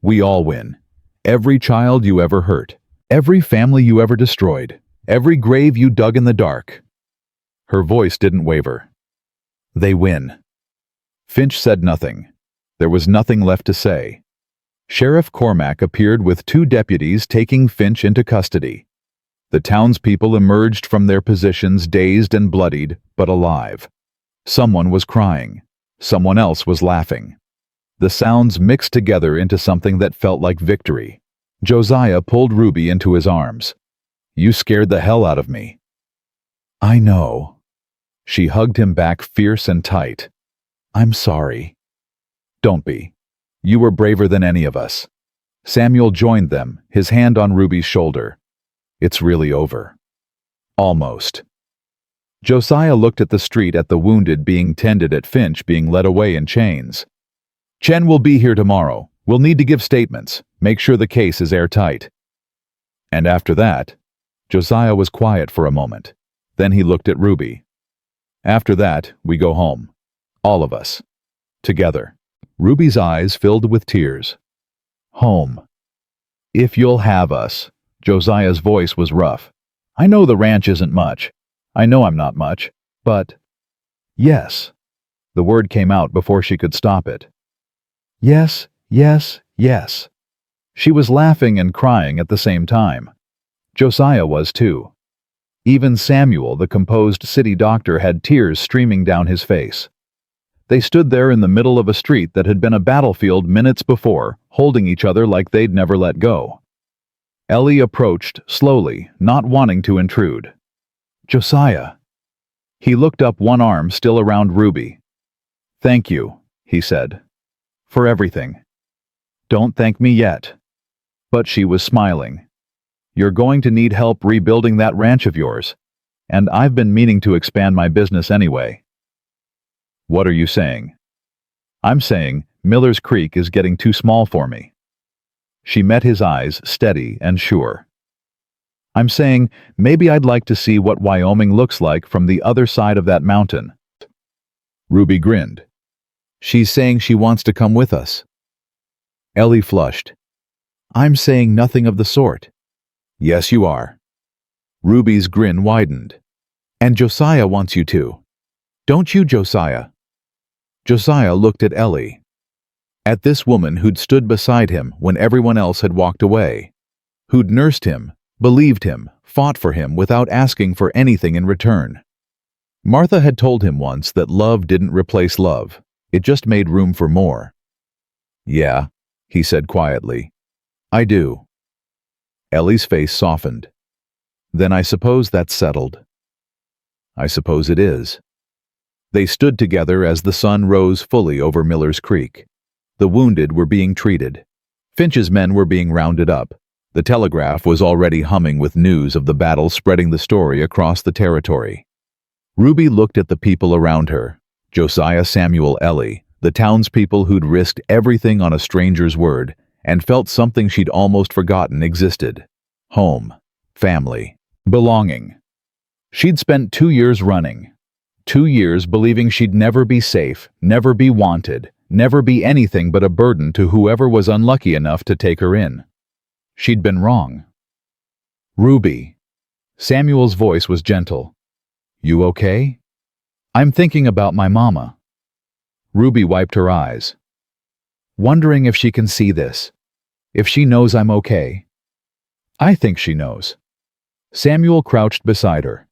We all win. Every child you ever hurt. Every family you ever destroyed. Every grave you dug in the dark. Her voice didn't waver. They win. Finch said nothing. There was nothing left to say. Sheriff Cormack appeared with 2 deputies taking Finch into custody. The townspeople emerged from their positions dazed and bloodied, but alive. Someone was crying. Someone else was laughing. The sounds mixed together into something that felt like victory. Josiah pulled Ruby into his arms. You scared the hell out of me. I know. She hugged him back, fierce and tight. I'm sorry. Don't be. You were braver than any of us. Samuel joined them, his hand on Ruby's shoulder. It's really over. Almost. Josiah looked at the street, at the wounded being tended, at Finch being led away in chains. Chen will be here tomorrow. We'll need to give statements. Make sure the case is airtight. And after that, Josiah was quiet for a moment. Then he looked at Ruby. After that, we go home. All of us. Together. Ruby's eyes filled with tears. Home. If you'll have us. Josiah's voice was rough. I know the ranch isn't much. I know I'm not much, but... Yes. The word came out before she could stop it. Yes, yes, yes. She was laughing and crying at the same time. Josiah was too. Even Samuel, the composed city doctor, had tears streaming down his face. They stood there in the middle of a street that had been a battlefield minutes before, holding each other like they'd never let go. Ellie approached, slowly, not wanting to intrude. Josiah. He looked up, one arm still around Ruby. Thank you, he said. For everything. Don't thank me yet. But she was smiling. You're going to need help rebuilding that ranch of yours, and I've been meaning to expand my business anyway. What are you saying? I'm saying Miller's Creek is getting too small for me. She met his eyes, steady and sure. I'm saying maybe I'd like to see what Wyoming looks like from the other side of that mountain. Ruby grinned. She's saying she wants to come with us. Ellie flushed. I'm saying nothing of the sort. Yes, you are. Ruby's grin widened. And Josiah wants you to. Don't you, Josiah? Josiah looked at Ellie. At this woman who'd stood beside him when everyone else had walked away. Who'd nursed him, believed him, fought for him without asking for anything in return. Martha had told him once that love didn't replace love. It just made room for more. Yeah, he said quietly. I do. Ellie's face softened. Then I suppose that's settled. I suppose it is. They stood together as the sun rose fully over Miller's Creek. The wounded were being treated. Finch's men were being rounded up. The telegraph was already humming with news of the battle, spreading the story across the territory. Ruby looked at the people around her. Josiah, Samuel, Ellie, the townspeople who'd risked everything on a stranger's word, and felt something she'd almost forgotten existed. Home, family, belonging. She'd spent 2 years running. 2 years believing she'd never be safe, never be wanted, never be anything but a burden to whoever was unlucky enough to take her in. She'd been wrong. Ruby. Samuel's voice was gentle. You okay? I'm thinking about my mama. Ruby wiped her eyes. Wondering if she can see this. If she knows I'm okay. I think she knows. Samuel crouched beside her.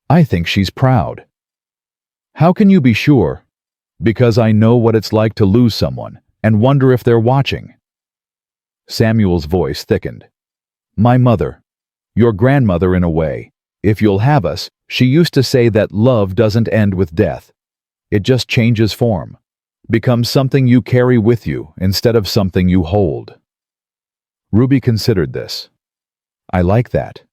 I think she's proud. How can you be sure? Because I know what it's like to lose someone and wonder if they're watching. Samuel's voice thickened. My mother. Your grandmother in a way. If you'll have us, she used to say that love doesn't end with death. It just changes form. Becomes something you carry with you instead of something you hold. Ruby considered this. I like that.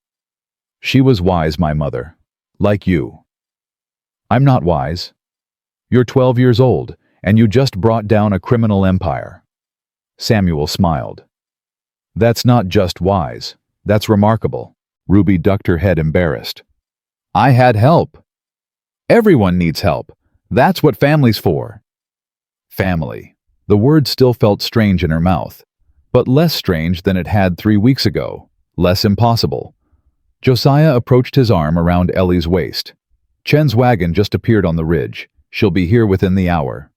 She was wise, my mother. Like you. I'm not wise. You're 12 years old, and you just brought down a criminal empire. Samuel smiled. That's not just wise. That's remarkable. Ruby ducked her head, embarrassed. I had help. Everyone needs help. That's what family's for. Family. The word still felt strange in her mouth, but less strange than it had 3 weeks ago, less impossible. Josiah approached his arm around Ellie's waist. Chen's wagon just appeared on the ridge. She'll be here within the hour.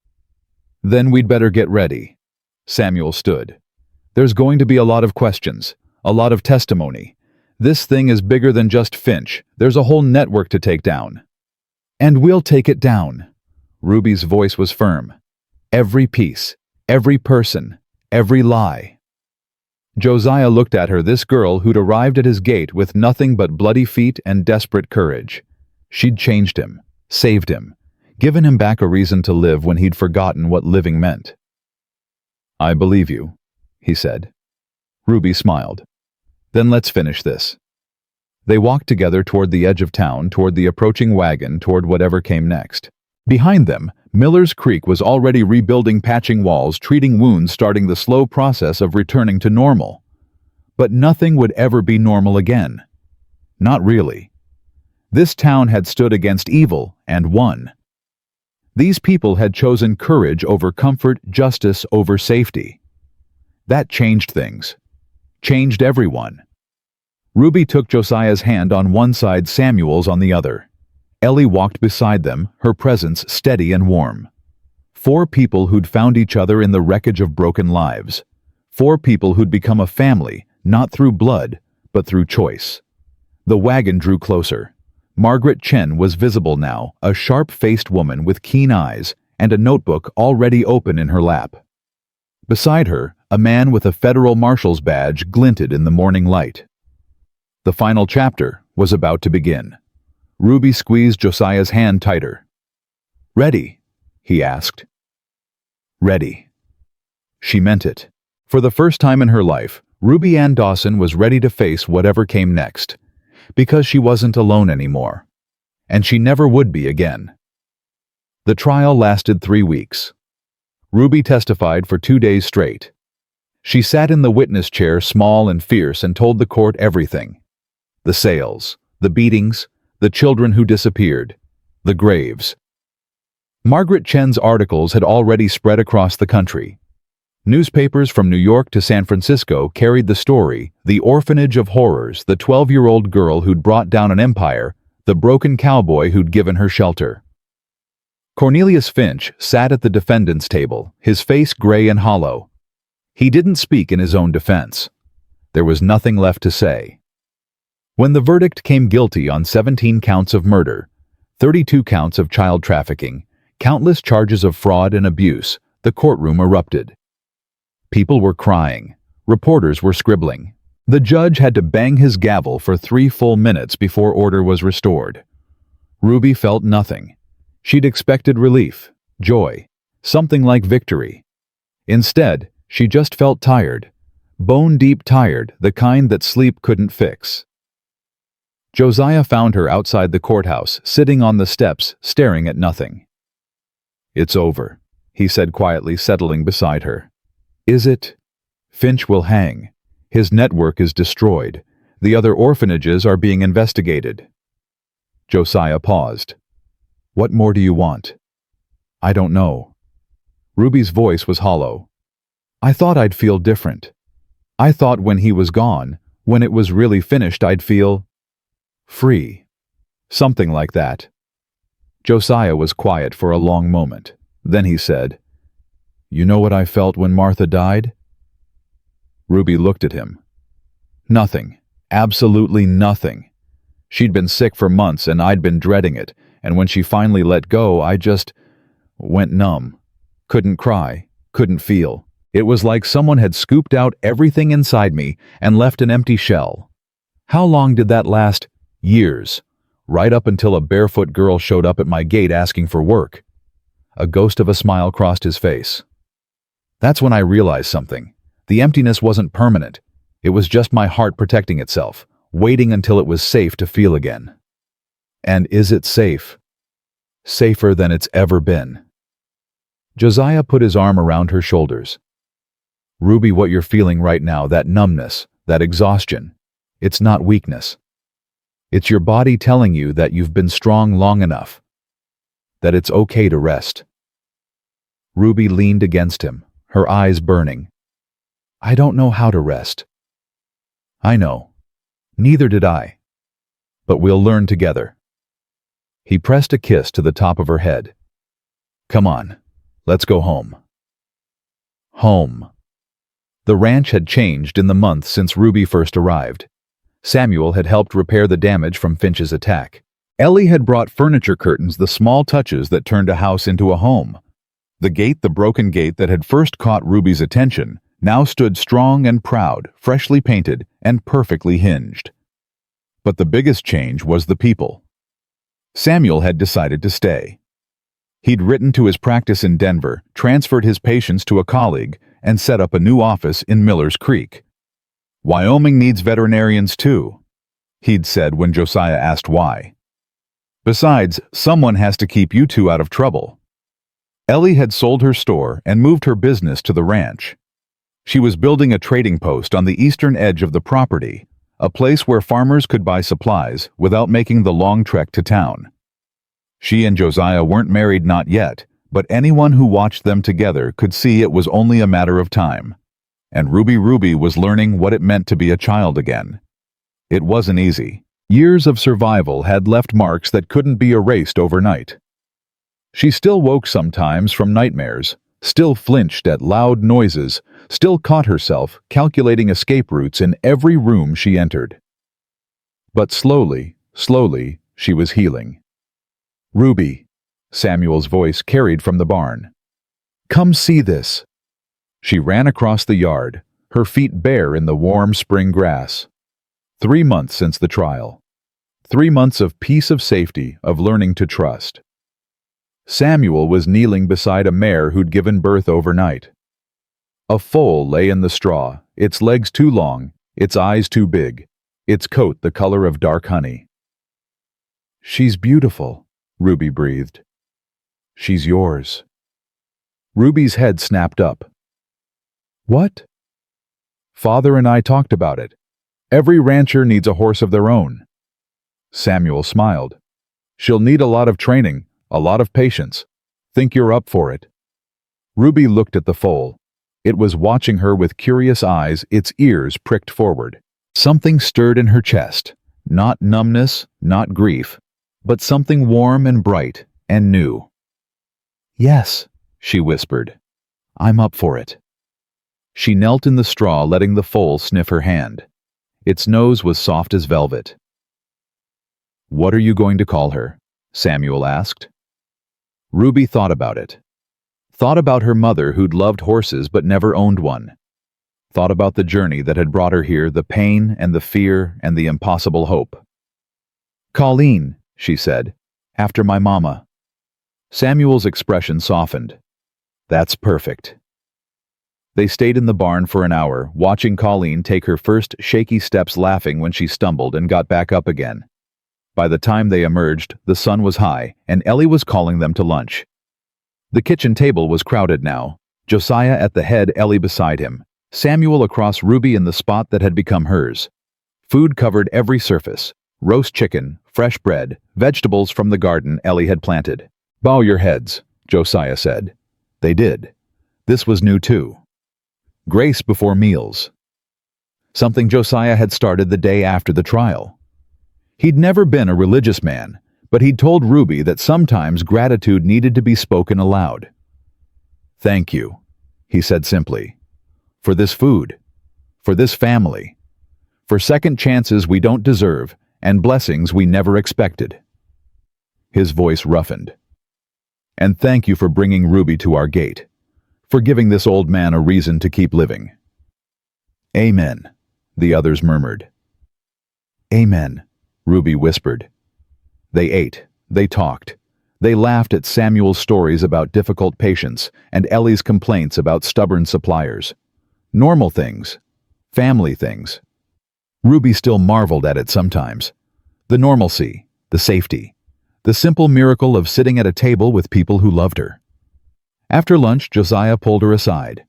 Then we'd better get ready. Samuel stood. There's going to be a lot of questions, a lot of testimony. This thing is bigger than just Finch. There's a whole network to take down. And we'll take it down. Ruby's voice was firm. Every piece, every person, every lie. Josiah looked at her, this girl who'd arrived at his gate with nothing but bloody feet and desperate courage. She'd changed him, saved him, given him back a reason to live when he'd forgotten what living meant. I believe you, he said. Ruby smiled. Then let's finish this. They walked together toward the edge of town, toward the approaching wagon, toward whatever came next. Behind them, Miller's Creek was already rebuilding, patching walls, treating wounds, starting the slow process of returning to normal. But nothing would ever be normal again. Not really. This town had stood against evil and won. These people had chosen courage over comfort, justice over safety. That changed things. Changed everyone. Ruby took Josiah's hand on one side, Samuel's on the other. Ellie walked beside them, her presence steady and warm. 4 people who'd found each other in the wreckage of broken lives. 4 people who'd become a family, not through blood, but through choice. The wagon drew closer. Margaret Chen was visible now, a sharp-faced woman with keen eyes and a notebook already open in her lap. Beside her, a man with a federal marshal's badge glinted in the morning light. The final chapter was about to begin. Ruby squeezed Josiah's hand tighter. "Ready?" he asked. "Ready." She meant it. For the first time in her life, Ruby Ann Dawson was ready to face whatever came next, because she wasn't alone anymore. And she never would be again. The trial lasted 3 weeks. Ruby testified for 2 days straight. She sat in the witness chair, small and fierce, and told the court everything. The sales, the beatings, the children who disappeared, the graves. Margaret Chen's articles had already spread across the country. Newspapers from New York to San Francisco carried the story, the orphanage of horrors, the 12-year-old girl who'd brought down an empire, the broken cowboy who'd given her shelter. Cornelius Finch sat at the defendant's table, his face gray and hollow. He didn't speak in his own defense. There was nothing left to say. When the verdict came guilty on 17 counts of murder, 32 counts of child trafficking, countless charges of fraud and abuse, the courtroom erupted. People were crying. Reporters were scribbling. The judge had to bang his gavel for 3 full minutes before order was restored. Ruby felt nothing. She'd expected relief, joy, something like victory. Instead, she just felt tired, bone-deep tired, the kind that sleep couldn't fix. Josiah found her outside the courthouse, sitting on the steps, staring at nothing. "It's over," he said quietly, settling beside her. "Is it? Finch will hang. His network is destroyed. The other orphanages are being investigated." Josiah paused. "What more do you want?" "I don't know." Ruby's voice was hollow. "I thought I'd feel different. I thought when he was gone, when it was really finished, I'd feel free. Something like that." Josiah was quiet for a long moment. Then he said, "You know what I felt when Martha died?" Ruby looked at him. "Nothing. Absolutely nothing. She'd been sick for months and I'd been dreading it, and when she finally let go, I just went numb. Couldn't cry, couldn't feel. It was like someone had scooped out everything inside me and left an empty shell. How long did that last? Years. Right up until a barefoot girl showed up at my gate asking for work." A ghost of a smile crossed his face. "That's when I realized something. The emptiness wasn't permanent. It was just my heart protecting itself, waiting until it was safe to feel again." "And is it safe?" "Safer than it's ever been." Josiah put his arm around her shoulders. "Ruby, what you're feeling right now, that numbness, that exhaustion, it's not weakness. It's your body telling you that you've been strong long enough, that it's okay to rest." Ruby leaned against him, her eyes burning. "I don't know how to rest." "I know. Neither did I. But we'll learn together." He pressed a kiss to the top of her head. "Come on, let's go home." Home. The ranch had changed in the month since Ruby first arrived. Samuel had helped repair the damage from Finch's attack. Ellie had brought furniture curtains, the small touches that turned a house into a home. The gate, the broken gate that had first caught Ruby's attention, now stood strong and proud, freshly painted and perfectly hinged. But the biggest change was the people. Samuel had decided to stay. He'd written to his practice in Denver, transferred his patients to a colleague, and set up a new office in Miller's Creek. "Wyoming needs veterinarians too," he'd said when Josiah asked why. "Besides, someone has to keep you two out of trouble." Ellie had sold her store and moved her business to the ranch. She was building a trading post on the eastern edge of the property, a place where farmers could buy supplies without making the long trek to town. She and Josiah weren't married, not yet, but anyone who watched them together could see it was only a matter of time. And Ruby was learning what it meant to be a child again. It wasn't easy. Years of survival had left marks that couldn't be erased overnight. She still woke sometimes from nightmares, still flinched at loud noises, still caught herself calculating escape routes in every room she entered. But slowly, she was healing. "Ruby," Samuel's voice carried from the barn. "Come see this." She ran across the yard, her feet bare in the warm spring grass. 3 months since the trial. 3 months of peace, of safety, of learning to trust. Samuel was kneeling beside a mare who'd given birth overnight. A foal lay in the straw, its legs too long, its eyes too big, its coat the color of dark honey. "She's beautiful," Ruby breathed. "She's yours." Ruby's head snapped up. "What?" "Father and I talked about it. Every rancher needs a horse of their own." Samuel smiled. "She'll need a lot of training, a lot of patience. Think you're up for it?" Ruby looked at the foal. It was watching her with curious eyes, its ears pricked forward. Something stirred in her chest. Not numbness, not grief, but something warm and bright and new. "Yes," she whispered. "I'm up for it." She knelt in the straw, letting the foal sniff her hand. Its nose was soft as velvet. "What are you going to call her?" Samuel asked. Ruby thought about it. Thought about her mother who'd loved horses but never owned one. Thought about the journey that had brought her here, the pain and the fear and the impossible hope. "Colleen," she said, "after my mama." Samuel's expression softened. "That's perfect." They stayed in the barn for an hour, watching Colleen take her first shaky steps, laughing when she stumbled and got back up again. By the time they emerged, the sun was high, and Ellie was calling them to lunch. The kitchen table was crowded now, Josiah at the head, Ellie beside him, Samuel across Ruby in the spot that had become hers. Food covered every surface: roast chicken, fresh bread, vegetables from the garden Ellie had planted. "Bow your heads," Josiah said. They did. This was new too. Grace before meals. Something Josiah had started the day after the trial. He'd never been a religious man, but he'd told Ruby that sometimes gratitude needed to be spoken aloud. "Thank you," he said simply, "for this food, for this family, for second chances we don't deserve and blessings we never expected." His voice roughened. "And thank you for bringing Ruby to our gate, for giving this old man a reason to keep living." "Amen," the others murmured. "Amen," Ruby whispered. They ate, they talked, they laughed at Samuel's stories about difficult patients and Ellie's complaints about stubborn suppliers. Normal things, family things. Ruby still marveled at it sometimes. The normalcy, the safety, the simple miracle of sitting at a table with people who loved her. After lunch, Josiah pulled her aside.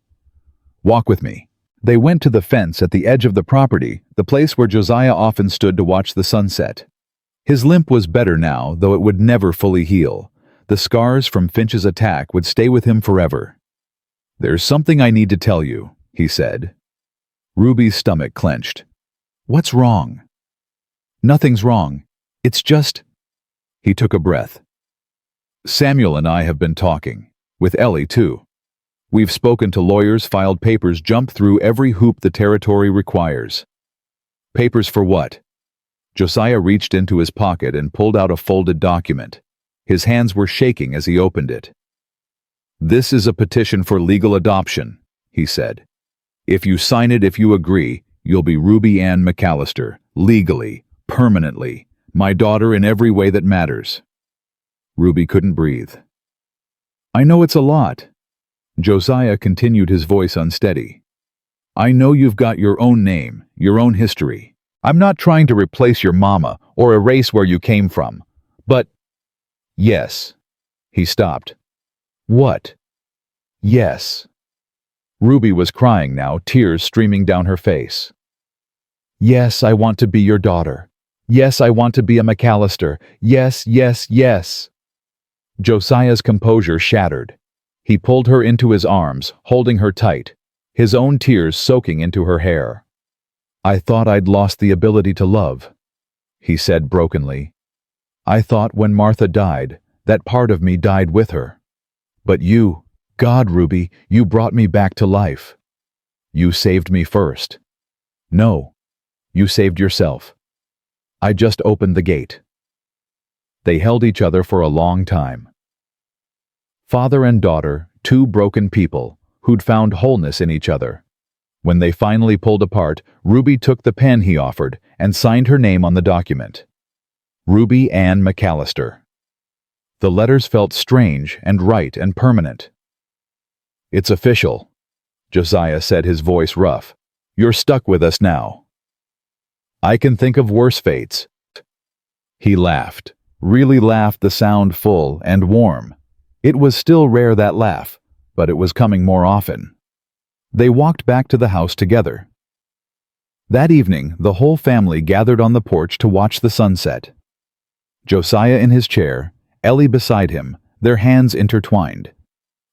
"Walk with me." They went to the fence at the edge of the property, the place where Josiah often stood to watch the sunset. His limp was better now, though it would never fully heal. The scars from Finch's attack would stay with him forever. "There's something I need to tell you," he said. Ruby's stomach clenched. "What's wrong?" "Nothing's wrong. It's just—" He took a breath. "Samuel and I have been talking. With Ellie, too. We've spoken to lawyers, filed papers, jumped through every hoop the territory requires." "Papers for what?" Josiah reached into his pocket and pulled out a folded document. His hands were shaking as he opened it. "This is a petition for legal adoption," he said. "If you sign it, if you agree, you'll be Ruby Ann McAllister, legally, permanently, my daughter in every way that matters." Ruby couldn't breathe. "I know it's a lot." Josiah continued, his voice unsteady. "I know you've got your own name, your own history. I'm not trying to replace your mama or erase where you came from. But—" "Yes." He stopped. "What?" "Yes." Ruby was crying now, tears streaming down her face. "Yes, I want to be your daughter. Yes, I want to be a McAllister. Yes, yes, yes." Josiah's composure shattered. He pulled her into his arms, holding her tight, his own tears soaking into her hair. "I thought I'd lost the ability to love," he said brokenly. "I thought when Martha died, that part of me died with her. But you, God, Ruby, you brought me back to life. You saved me first. No, you saved yourself. I just opened the gate." They held each other for a long time. Father and daughter, two broken people, who'd found wholeness in each other. When they finally pulled apart, Ruby took the pen he offered and signed her name on the document. Ruby Ann McAllister. The letters felt strange and right and permanent. "It's official," Josiah said, his voice rough. "You're stuck with us now." "I can think of worse fates." He laughed, really laughed, the sound full and warm. It was still rare, that laugh, but it was coming more often. They walked back to the house together. That evening, the whole family gathered on the porch to watch the sunset. Josiah in his chair, Ellie beside him, their hands intertwined.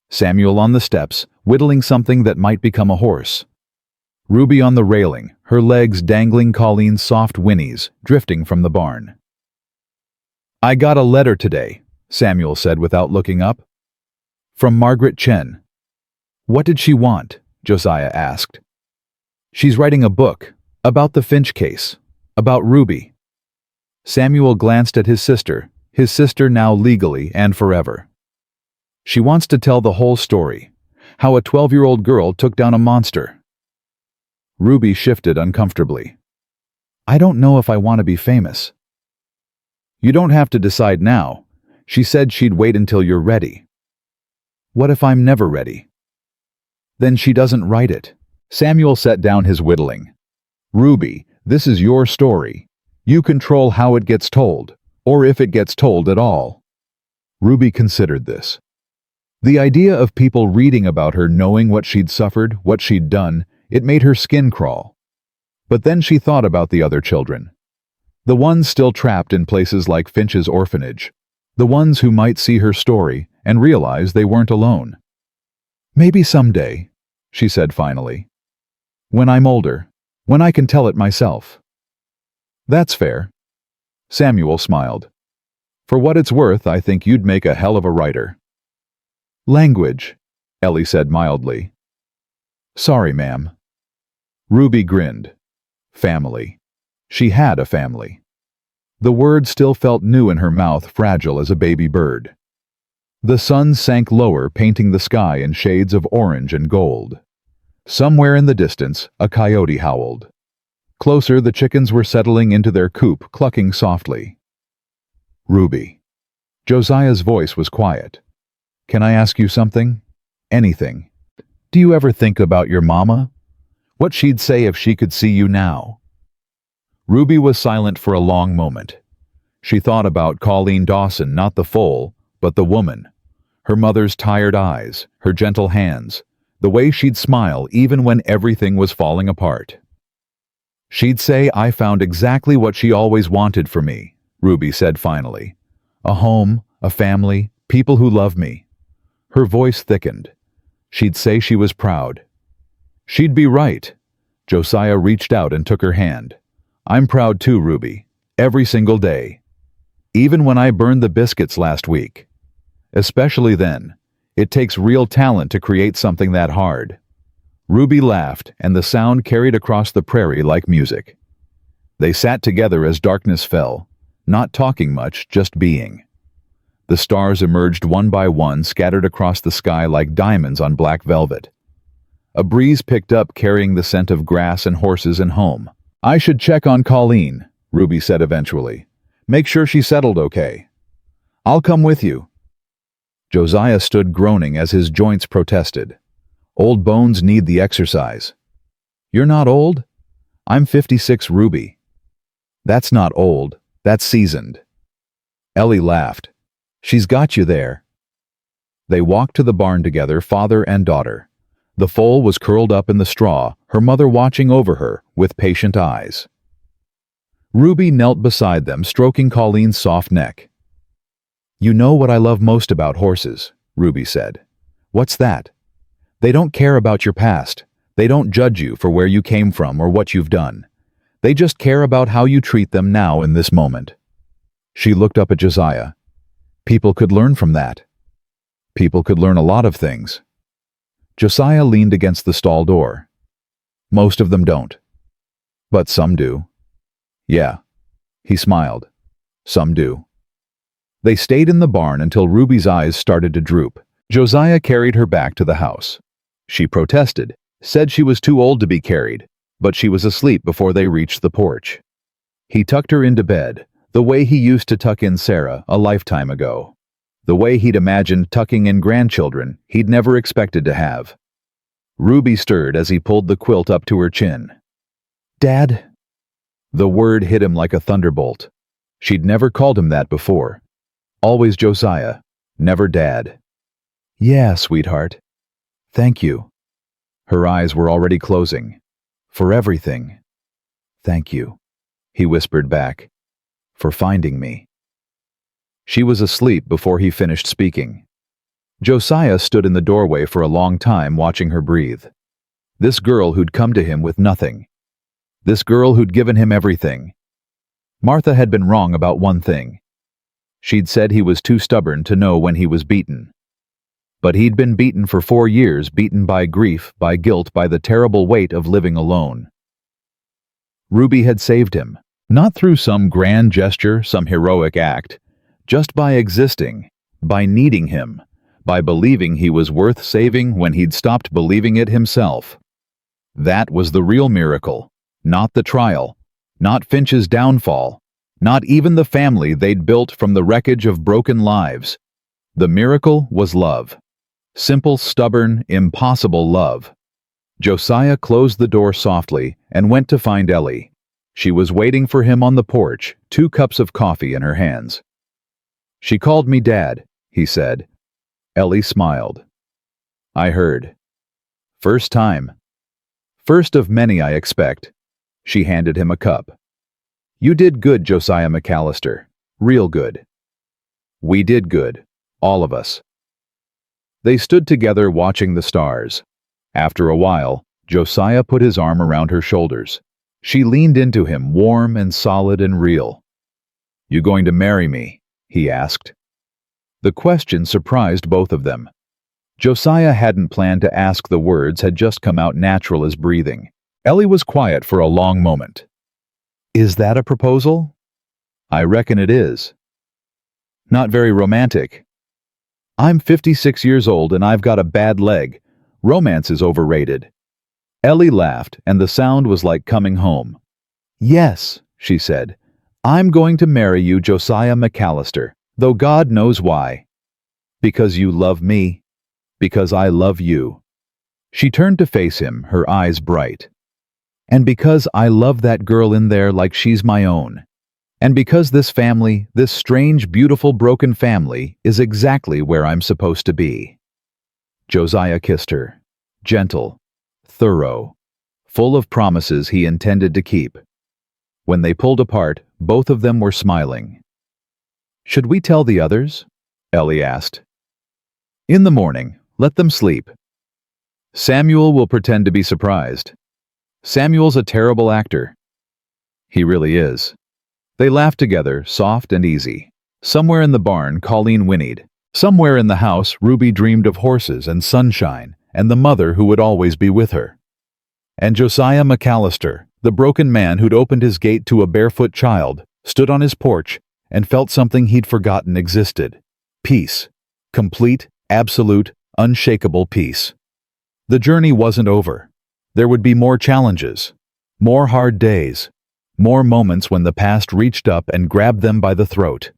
Samuel on the steps, whittling something that might become a horse. Ruby on the railing, her legs dangling Colleen's soft whinnies, drifting from the barn. "I got a letter today," Samuel said without looking up. "From Margaret Chen." "What did she want?" Josiah asked. "She's writing a book, about the Finch case, about Ruby." Samuel glanced at his sister now legally and forever. "She wants to tell the whole story, how a 12-year-old girl took down a monster." Ruby shifted uncomfortably. "I don't know if I want to be famous." "You don't have to decide now. She said she'd wait until you're ready." "What if I'm never ready?" "Then she doesn't write it." Samuel set down his whittling. "Ruby, this is your story. You control how it gets told, or if it gets told at all." Ruby considered this. The idea of people reading about her, knowing what she'd suffered, what she'd done, it made her skin crawl. But then she thought about the other children. The ones still trapped in places like Finch's orphanage. The ones who might see her story and realize they weren't alone. "Maybe someday," she said finally. "When I'm older, when I can tell it myself." "That's fair." Samuel smiled. "For what it's worth, I think you'd make a hell of a writer." "Language," Ellie said mildly. "Sorry, ma'am." Ruby grinned. Family. She had a family. The word still felt new in her mouth, fragile as a baby bird. The sun sank lower, painting the sky in shades of orange and gold. Somewhere in the distance, a coyote howled. Closer, the chickens were settling into their coop, clucking softly. "Ruby." Josiah's voice was quiet. "Can I ask you something? Anything. Do you ever think about your mama? What she'd say if she could see you now?" Ruby was silent for a long moment. She thought about Colleen Dawson, not the foal, but the woman. Her mother's tired eyes, her gentle hands, the way she'd smile even when everything was falling apart. "She'd say I found exactly what she always wanted for me," Ruby said finally. "A home, a family, people who love me." Her voice thickened. She'd say she was proud. "She'd be right." Josiah reached out and took her hand. "I'm proud too, Ruby. Every single day. Even when I burned the biscuits last week. Especially then. It takes real talent to create something that hard." Ruby laughed, and the sound carried across the prairie like music. They sat together as darkness fell, not talking much, just being. The stars emerged one by one, scattered across the sky like diamonds on black velvet. A breeze picked up, carrying the scent of grass and horses and home. "I should check on Colleen," Ruby said eventually. "Make sure she settled okay." "I'll come with you." Josiah stood groaning as his joints protested. Old bones need the exercise. "You're not old?" "I'm 56, Ruby." "That's not old, that's seasoned." Ellie laughed. "She's got you there." They walked to the barn together, father and daughter. The foal was curled up in the straw, her mother watching over her with patient eyes. Ruby knelt beside them, stroking Colleen's soft neck. "You know what I love most about horses," Ruby said. "What's that? They don't care about your past. They don't judge you for where you came from or what you've done. They just care about how you treat them now in this moment. She looked up at Josiah. People could learn from that. People could learn a lot of things. Josiah leaned against the stall door. Most of them don't. But some do. Yeah. He smiled. Some do. They stayed in the barn until Ruby's eyes started to droop. Josiah carried her back to the house. She protested, said she was too old to be carried, but she was asleep before they reached the porch. He tucked her into bed, the way he used to tuck in Sarah a lifetime ago. The way he'd imagined tucking in grandchildren he'd never expected to have. Ruby stirred as he pulled the quilt up to her chin. "Dad?" The word hit him like a thunderbolt. She'd never called him that before. Always Josiah, never Dad. "Yeah, sweetheart. Thank you." Her eyes were already closing. "For everything. Thank you," he whispered back. "For finding me." She was asleep before he finished speaking. Josiah stood in the doorway for a long time watching her breathe. This girl who'd come to him with nothing. This girl who'd given him everything. Martha had been wrong about one thing. She'd said he was too stubborn to know when he was beaten. But he'd been beaten for 4 years, beaten by grief, by guilt, by the terrible weight of living alone. Ruby had saved him, not through some grand gesture, some heroic act, just by existing, by needing him, by believing he was worth saving when he'd stopped believing it himself. That was the real miracle, not the trial, not Finch's downfall, not even the family they'd built from the wreckage of broken lives. The miracle was love. Simple, stubborn, impossible love. Josiah closed the door softly and went to find Ellie. She was waiting for him on the porch, 2 cups of coffee in her hands. "She called me Dad," he said. Ellie smiled. "I heard. First time. First of many, I expect." She handed him a cup. "You did good, Josiah McAllister. Real good." "We did good. All of us." They stood together watching the stars. After a while, Josiah put his arm around her shoulders. She leaned into him, warm and solid and real. "You going to marry me?" he asked. The question surprised both of them. Josiah hadn't planned to ask, the words had just come out natural as breathing. Ellie was quiet for a long moment. "Is that a proposal?" "I reckon it is." "Not very romantic." "I'm 56 years old and I've got a bad leg. Romance is overrated." Ellie laughed, and the sound was like coming home. "Yes," she said, "I'm going to marry you, Josiah McAllister, though God knows why. Because you love me. Because I love you." She turned to face him, her eyes bright. "And because I love that girl in there like she's my own. And because this family, this strange, beautiful, broken family, is exactly where I'm supposed to be." Josiah kissed her. Gentle, thorough, full of promises he intended to keep. When they pulled apart, both of them were smiling. "Should we tell the others?" Ellie asked. "In the morning. Let them sleep. Samuel will pretend to be surprised. Samuel's a terrible actor." "He really is." They laughed together, soft and easy. Somewhere in the barn, Colleen whinnied. Somewhere in the house, Ruby dreamed of horses and sunshine and the mother who would always be with her. And Josiah McAllister, the broken man who'd opened his gate to a barefoot child, stood on his porch and felt something he'd forgotten existed. Peace. Complete, absolute, unshakable peace. The journey wasn't over. There would be more challenges, more hard days, more moments when the past reached up and grabbed them by the throat.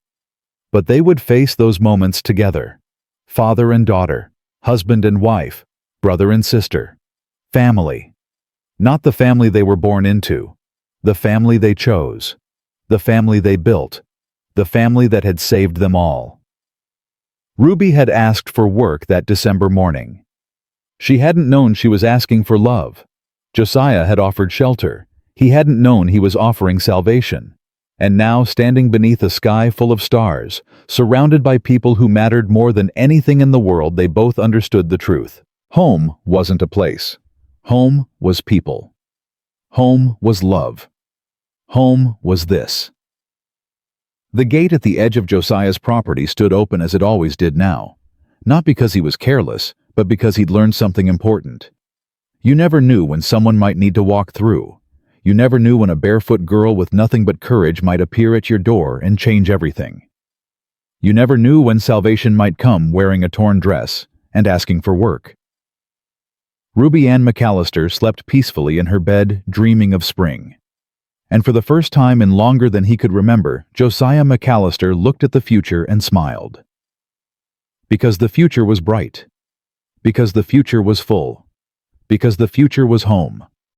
But they would face those moments together. Father and daughter, husband and wife, brother and sister. Family. Not the family they were born into. The family they chose. The family they built. The family that had saved them all. Ruby had asked for work that December morning. She hadn't known she was asking for love. Josiah had offered shelter. He hadn't known he was offering salvation. And now, standing beneath a sky full of stars, surrounded by people who mattered more than anything in the world, they both understood the truth. Home wasn't a place. Home was people. Home was love. Home was this. The gate at the edge of Josiah's property stood open as it always did now, not because he was careless, but because he'd learned something important. You never knew when someone might need to walk through. You never knew when a barefoot girl with nothing but courage might appear at your door and change everything. You never knew when salvation might come wearing a torn dress and asking for work. Ruby Ann McAllister slept peacefully in her bed, dreaming of spring. And for the first time in longer than he could remember, Josiah McAllister looked at the future and smiled. Because the future was bright. Because the future was full. Because the future was home.